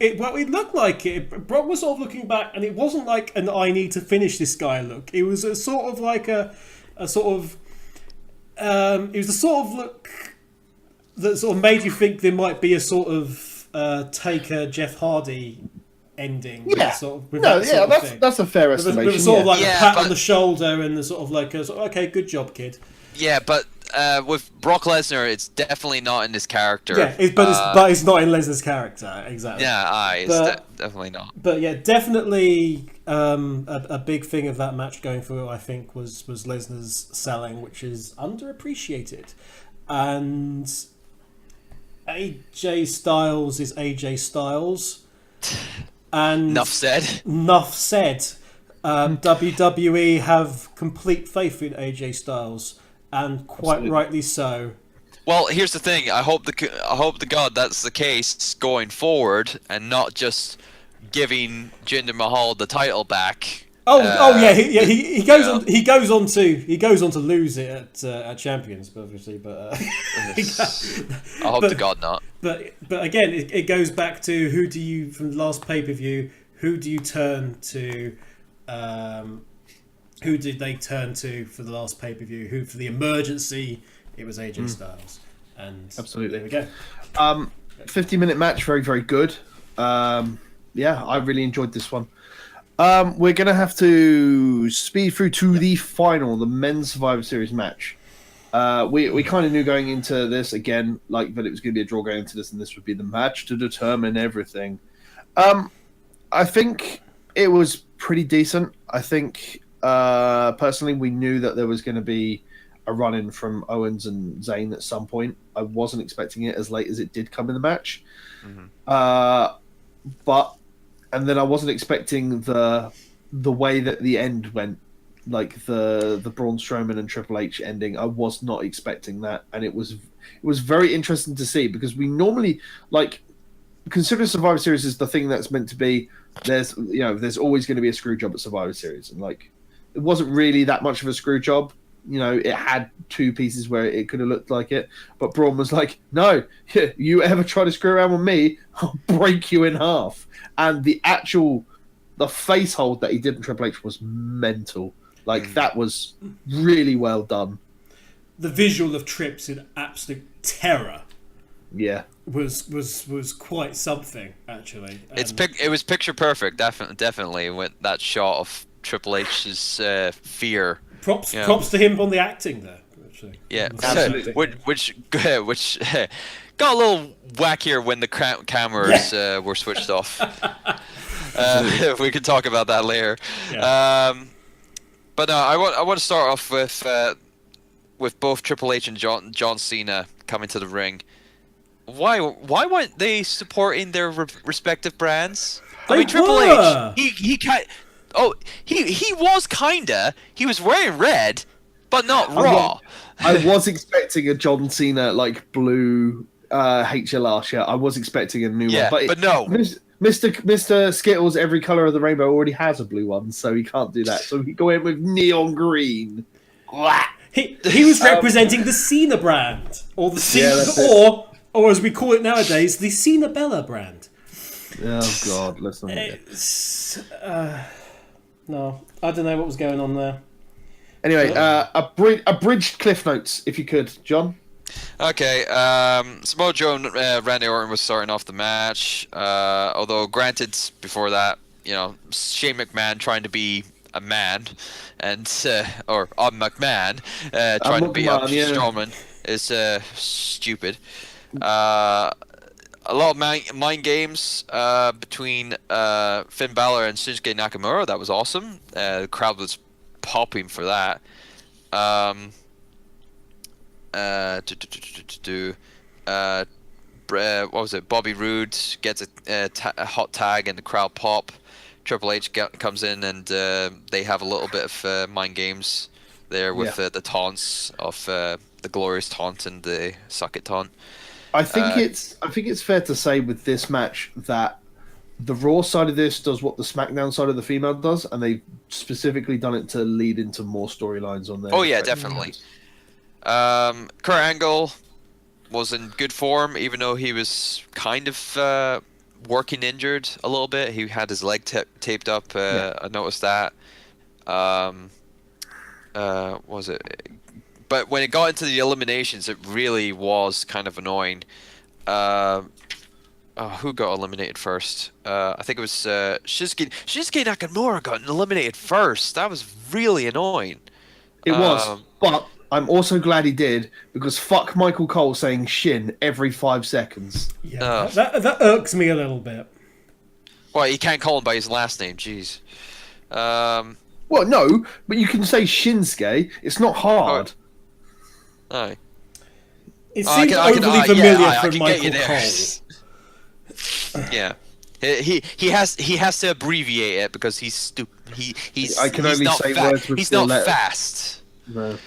It looked like it. Brock was sort of looking back, and it wasn't like an "I need to finish this guy" look. It was a sort of like a sort of. It was the sort of look that sort of made you think there might be a sort of Taker Jeff Hardy ending. Yeah. That's a fair estimation. With a sort of like a pat on the shoulder and the sort of like okay, good job, kid. Yeah, but with Brock Lesnar, it's definitely not in his character. Yeah, but it's not in Lesnar's character, exactly. Yeah, it's definitely not. But yeah, definitely a big thing of that match going through, I think, was Lesnar's selling, which is underappreciated. And AJ Styles is AJ Styles. And Enough said. WWE have complete faith in AJ Styles. And quite Absolutely. Rightly so. Well, here's the thing. I hope to God that's the case going forward, and not just giving Jinder Mahal the title back. He goes on to lose it at Champions, obviously. But I hope to God not. But again, it goes back to from the last pay-per-view, who do you turn to? Who did they turn to for the last pay-per-view? Who for the emergency? It was AJ Styles. And absolutely. There we go. 50-minute match, very, very good. I really enjoyed this one. We're going to have to speed through to the final, the Men's Survivor Series match. We kind of knew going into this, again, that it was going to be a draw going into this, and this would be the match to determine everything. I think it was pretty decent. I think... personally, we knew that there was going to be a run-in from Owens and Zayn at some point. I wasn't expecting it as late as it did come in the match. Mm-hmm. And then I wasn't expecting the way that the end went, like the Braun Strowman and Triple H ending. I was not expecting that, and it was very interesting to see, because we normally, considering Survivor Series is the thing that's meant to be, there's always going to be a screw job at Survivor Series, and it wasn't really that much of a screw job. It had two pieces where it could have looked like it, but Braun was like, no, you ever try to screw around with me, I'll break you in half. And the face hold that he did in Triple H was mental. That was really well done. The visual of Trips in absolute terror. Yeah. Was quite something, actually. It was picture perfect, definitely, with that shot of Triple H's fear. Props to him on the acting there, actually. Yeah, absolutely. Which got a little wackier when the cameras were switched off. We can talk about that later. Yeah. But no, I want to start off with both Triple H and John Cena coming to the ring. Why weren't they supporting their respective brands? Triple H, he was kinda. He was wearing red, but not Raw. I was expecting a John Cena like blue HLR shirt. I was expecting a new one, but no. Mr. Skittles, every color of the rainbow, already has a blue one, so he can't do that. So he go in with neon green. He was representing the Cena brand, or the Cena, or as we call it nowadays, the Cena Bella brand. Oh God, let's not. No, I don't know what was going on there. Anyway, abridged cliff notes, if you could, John. Okay, Samoa Joe and Randy Orton was starting off the match. Although, granted, before that, Shane McMahon trying to be a man, and or McMahon trying to be up Strowman is stupid. A lot of mind games between Finn Balor and Shinsuke Nakamura. That was awesome. The crowd was popping for that. What was it? Bobby Roode gets a hot tag and the crowd pop. Triple H comes in and they have a little bit of mind games there with the taunts of the glorious taunt and the suck it taunt. I think it's fair to say with this match that the Raw side of this does what the SmackDown side of the female does, and they've specifically done it to lead into more storylines on there. Oh yeah, definitely. Kurt Angle was in good form, even though he was kind of working injured a little bit. He had his leg taped up. I noticed that. What was it? But when it got into the eliminations, it really was kind of annoying. Who got eliminated first? I think it was Shinsuke Nakamura got eliminated first. That was really annoying. It was, but I'm also glad he did, because fuck Michael Cole saying Shin every 5 seconds. Yeah, that irks me a little bit. Well, you can't call him by his last name, jeez. Well, no, but you can say Shinsuke. It's not hard. Oh. It seems overly familiar from Michael Cole. Yeah, he has to abbreviate it because he's stupid. He's not words with he's not letters. fast. No.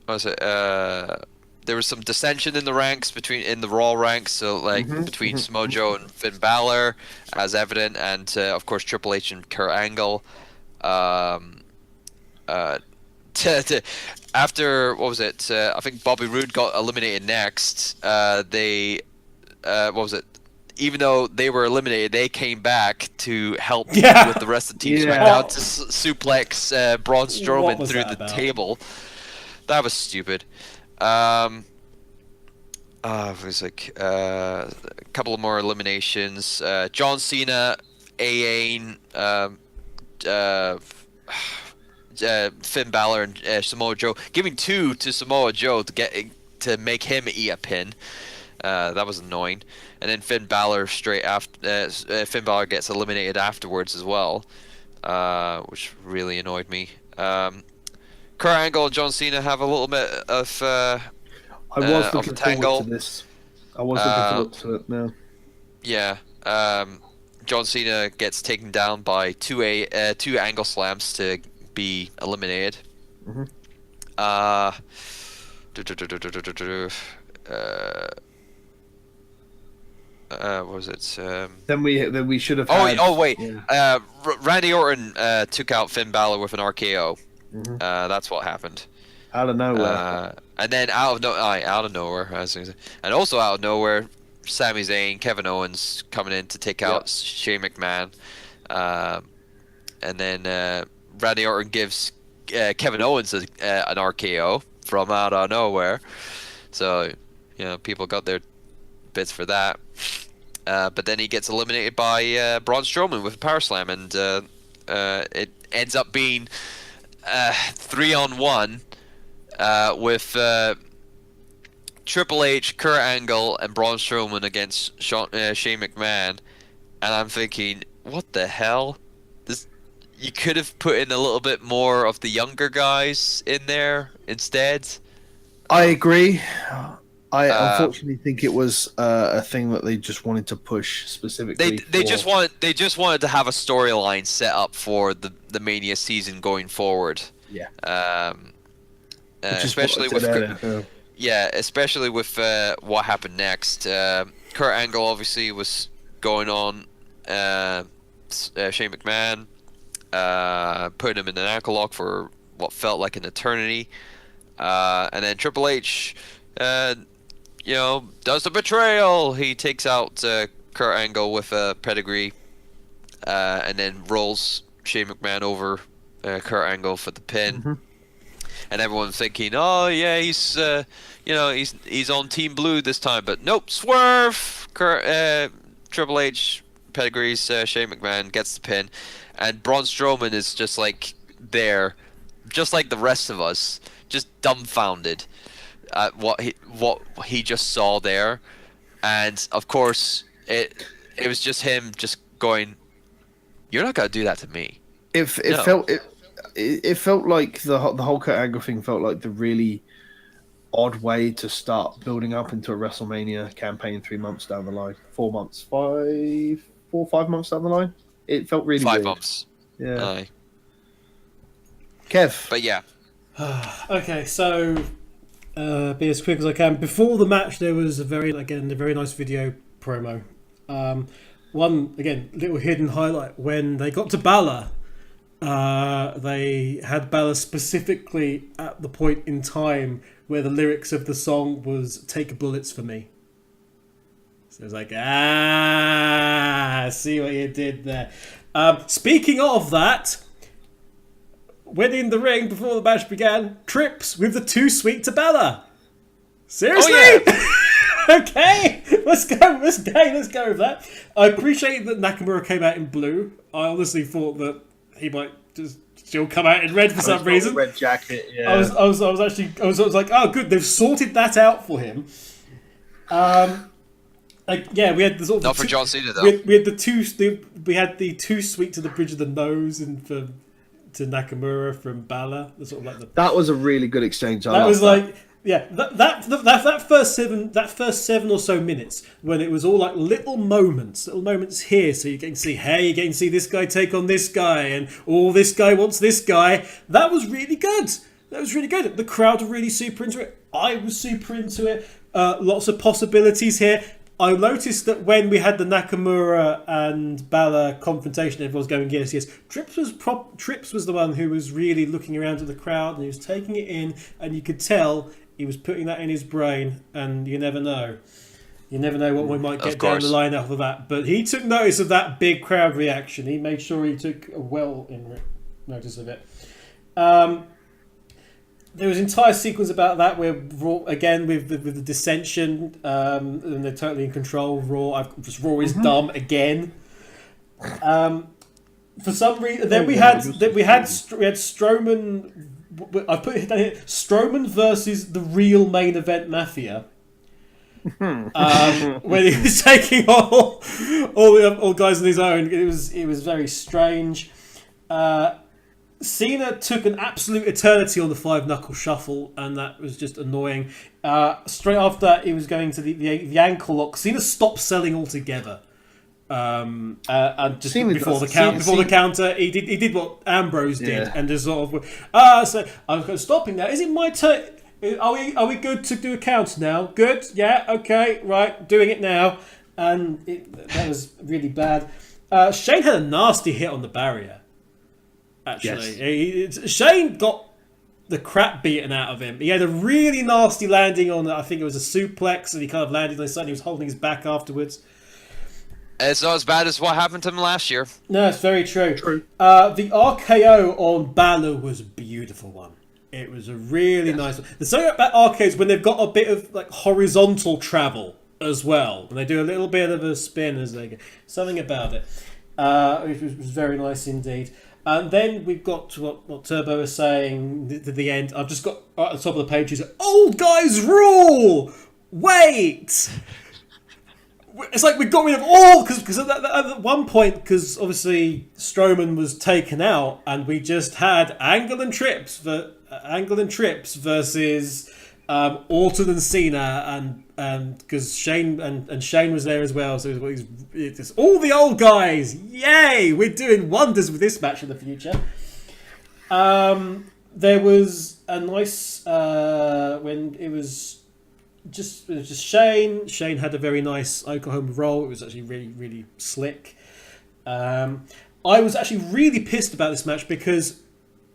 What was it? There was some dissension in the ranks in the Raw ranks, so between Samoa Joe and Finn Balor, as evident, and of course Triple H and Kurt Angle. After what was it? I think Bobby Roode got eliminated next. They what was it? Even though they were eliminated, they came back to help with the rest of the Team SmackDown to suplex Braun Strowman through the table. That was stupid. It was like a couple of more eliminations. John Cena, Finn Balor, and Samoa Joe, giving 2 to Samoa Joe to make him eat a pin. That was annoying. And then Finn Balor Finn Balor gets eliminated afterwards as well, which really annoyed me. Kurt Angle and John Cena have a little bit of I was looking tangle. forward to this. I was looking forward to it now. Yeah. John Cena gets taken down by two angle slams to be eliminated. What was it? Then we should have. Wait. Yeah. Randy Orton took out Finn Balor with an RKO. That's what happened. Out of nowhere. And then out of nowhere, and also out of nowhere, Sami Zayn, Kevin Owens coming in to take out Shane McMahon, and then Randy Orton gives Kevin Owens an RKO from out of nowhere. So people got their bits for that. But then he gets eliminated by Braun Strowman with a power slam, and it ends up being 3-on-1 with Triple H, Kurt Angle, and Braun Strowman against Shane McMahon. And I'm thinking, what the hell? You could have put in a little bit more of the younger guys in there instead. I agree. I unfortunately think it was a thing that they just wanted to push specifically. They just wanted to have a storyline set up for the Mania season going forward. Yeah. Especially with especially with what happened next. Kurt Angle obviously was going on. Shane McMahon putting him in an ankle lock for what felt like an eternity, and then Triple H, does the betrayal. He takes out Kurt Angle with a pedigree, and then rolls Shane McMahon over Kurt Angle for the pin. Mm-hmm. And everyone's thinking, oh yeah, he's on Team Blue this time, but nope, swerve. Triple H pedigrees Shane McMahon, gets the pin, and Braun Strowman is just like there, just like the rest of us, just dumbfounded at what he just saw there, and of course it was just him just going, "You're not gonna do that to me." It felt like the whole Kurt Angle thing felt like the really odd way to start building up into a WrestleMania campaign 3 months down the line. 4 months. 5 months down the line. It felt really 5 weird. months. Yeah. Aye. Kev. But yeah. Okay, so be as quick as I can. Before the match, there was a very nice video promo. One, again, little hidden highlight. When they got to Balor, they had Balor specifically at the point in time where the lyrics of the song was "Take bullets for me." So it was like, I see what you did there. Speaking of that, when in the ring before the match began, Trips with the too sweet to Balor. Seriously? Oh, yeah. Okay, let's go with that. I appreciate that Nakamura came out in blue. I honestly thought that he might just still come out in red for some reason. Red jacket. Yeah. I was like, oh, good, they've sorted that out for him. We had the sort of Not for John Cena though. We had the too sweet to the bridge of the nose and to Nakamura from Balor. That was a really good exchange. That first 7 or so minutes when it was all like little moments here, so you're getting to see, you're getting to see this guy take on this guy, and this guy wants this guy. That was really good. The crowd were really super into it. I was super into it. Lots of possibilities here. I noticed that when we had the Nakamura and Balor confrontation, everyone was going, yes. Trips was the one who was really looking around at the crowd, and he was taking it in, and you could tell he was putting that in his brain, and you never know. You never know what we might get down the line off of that. But he took notice of that big crowd reaction. He made sure he took notice of it. There was an entire sequence about that where Raw, again with the dissension, and they're totally in control. Raw is dumb again. For some reason, then we had Strowman. I put it down here: Strowman versus the real main event Mafia. When he was taking all guys on his own, it was very strange. Cena took an absolute eternity on the 5-knuckle shuffle, and that was just annoying. Straight after that, he was going to the ankle lock. Cena stopped selling altogether. And just before the counter, he did what Ambrose did, and just sort of so I'm stopping now. Is it my turn? Are we good to do a count now? Good, yeah, okay, right, doing it now, and that was really bad. Shane had a nasty hit on the barrier. Actually, yes. Shane got the crap beaten out of him. He had a really nasty landing on, I think it was a suplex, and he kind of landed on his side. He was holding his back afterwards. It's not as bad as what happened to him last year. No, it's very true. The RKO on Balor was a beautiful one. It was a really nice one. The thing about RKOs, when they've got a bit of like horizontal travel as well, and they do a little bit of a spin as they go. Something about it. Which was very nice indeed. And then we've got to what Turbo is saying to the end. I've just got right at the top of the page is old guys rule. Wait, it's like we got rid of all because at one point, because obviously Strowman was taken out, and we just had Angle and Trips versus Orton and Cena, and because Shane and Shane was there as well, so it's all the old guys. Yay! We're doing wonders with this match in the future. there was a nice when it was just Shane. Shane had a very nice Oklahoma roll. It was actually really, really slick. I was actually really pissed about this match because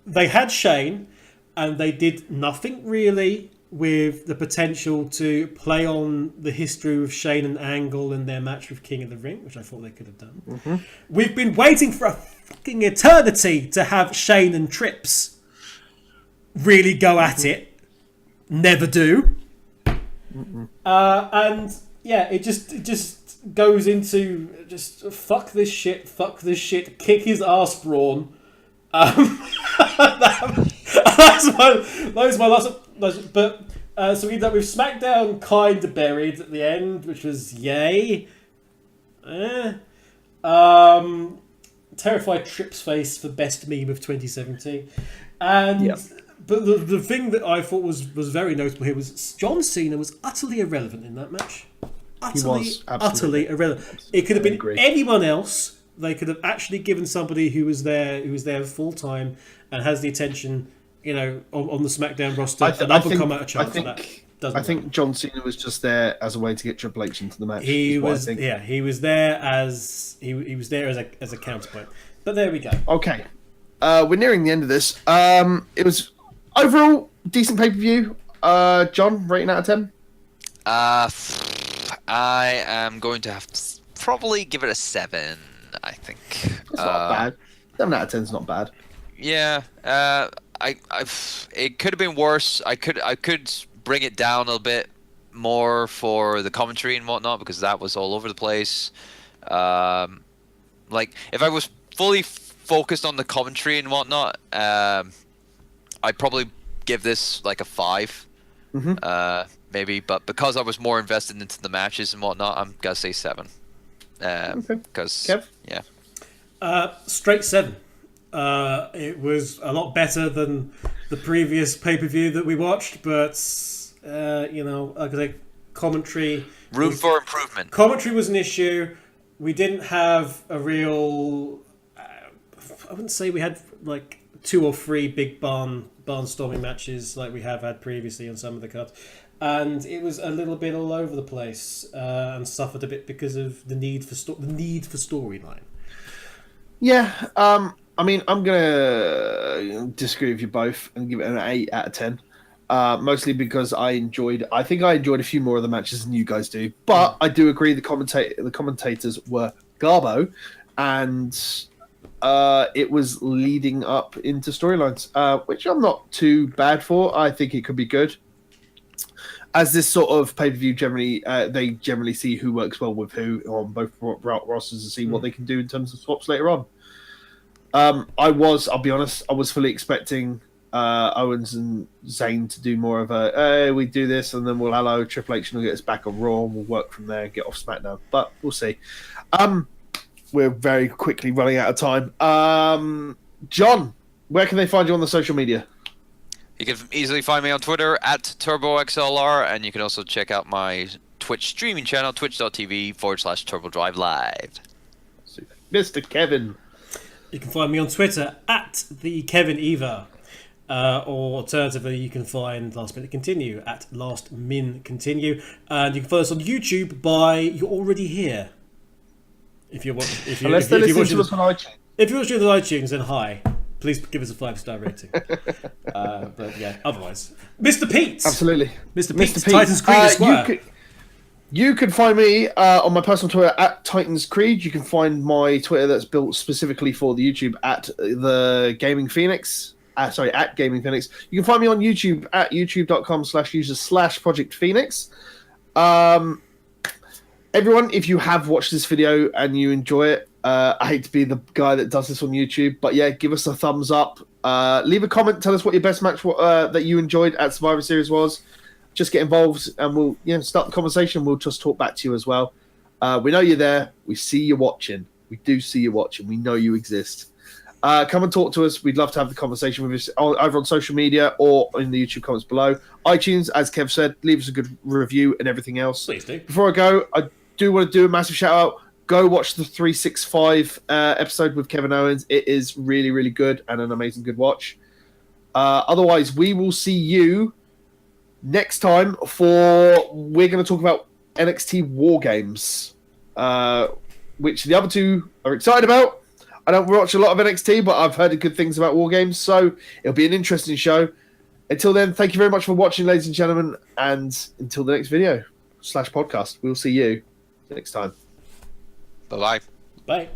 they had Shane and they did nothing really with the potential to play on the history of Shane and Angle in their match with King of the Ring, which I thought they could have done. Mm-hmm. We've been waiting for a fucking eternity to have Shane and Trips really go at it. Never do. And yeah, it just goes into just fuck this shit, kick his ass, Braun. That was my last. But so we ended up with Smackdown kind of buried at the end, which was yay. Terrified Trips face for best meme of 2017, and but the thing that I thought was very notable here was John Cena was utterly irrelevant in that match. Utterly irrelevant. It could have been anyone else. They could have actually given somebody who was there full time and has the attention, on the SmackDown roster. Come out a chance. I think John Cena was just there as a way to get Triple H into the match. He was there as a counterpoint. But there we go. Okay, we're nearing the end of this. It was overall decent pay-per-view. John, rating out of 10? I am going to have to probably give it a 7. I think it's not bad. 7 out of 10 is not bad. Yeah, it could have been worse. I could bring it down a little bit more for the commentary and whatnot because that was all over the place. Like if I was fully focused on the commentary and whatnot, I'd probably give this like a 5, maybe. But because I was more invested into the matches and whatnot, I'm gonna say 7. Because Kev? Straight 7. It was a lot better than the previous pay-per-view that we watched, but like I say, commentary for improvement. Commentary was an issue. We didn't have a real. I wouldn't say we had like 2 or 3 big barnstorming matches like we have had previously on some of the cards. And it was a little bit all over the place and suffered a bit because of the need for storyline. Yeah, I mean, I'm gonna disagree with you both and give it an 8 out of 10. Mostly because I think I enjoyed a few more of the matches than you guys do. But I do agree the commentators were garbo, and it was leading up into storylines, which I'm not too bad for. I think it could be good. As this sort of pay-per-view generally, they generally see who works well with who on both rosters and see what they can do in terms of swaps later on. I'll be honest, I was fully expecting Owens and Zayn to do more of a, we do this and then we'll allow Triple H and we'll get us back on Raw and we'll work from there and get off SmackDown. But we'll see. We're very quickly running out of time. John, where can they find you on the social media? You can easily find me on Twitter at TurboXLR, and you can also check out my Twitch streaming channel, twitch.tv/TurboDriveLive. Mr. Kevin. You can find me on Twitter at @TheKevinEva. Or alternatively, you can find Last Minute Continue at LastMinContinue. And you can follow us on YouTube by You're Already Here. If you're watching this on iTunes. If you're watching on iTunes, then hi. Please give us a 5-star rating. But yeah, otherwise. Mr. Pete! Absolutely. Mr. Pete, Titans Creed Esquire. You can find me on my personal Twitter at Titans Creed. You can find my Twitter that's built specifically for the YouTube at the Gaming Phoenix. At Gaming Phoenix. You can find me on YouTube at youtube.com/user/Project Phoenix. Everyone, if you have watched this video and you enjoy it, I hate to be the guy that does this on YouTube, but yeah, give us a thumbs up. Leave a comment. Tell us what your best match that you enjoyed at Survivor Series was. Just get involved and we'll start the conversation. We'll just talk back to you as well. We know you're there. We see you watching. We do see you watching. We know you exist. Come and talk to us. We'd love to have the conversation with us either on social media or in the YouTube comments below. iTunes, as Kev said, leave us a good review and everything else. Please do. Before I go, I do want to do a massive shout out. Go watch the 365 episode with Kevin Owens. It is really, really good and an amazing good watch. Otherwise, we will see you next time we're going to talk about NXT War Games, which the other two are excited about. I don't watch a lot of NXT, but I've heard good things about War Games, so it'll be an interesting show. Until then, thank you very much for watching, ladies and gentlemen, and until the next video /podcast, we'll see you next time. Bye-bye. Bye.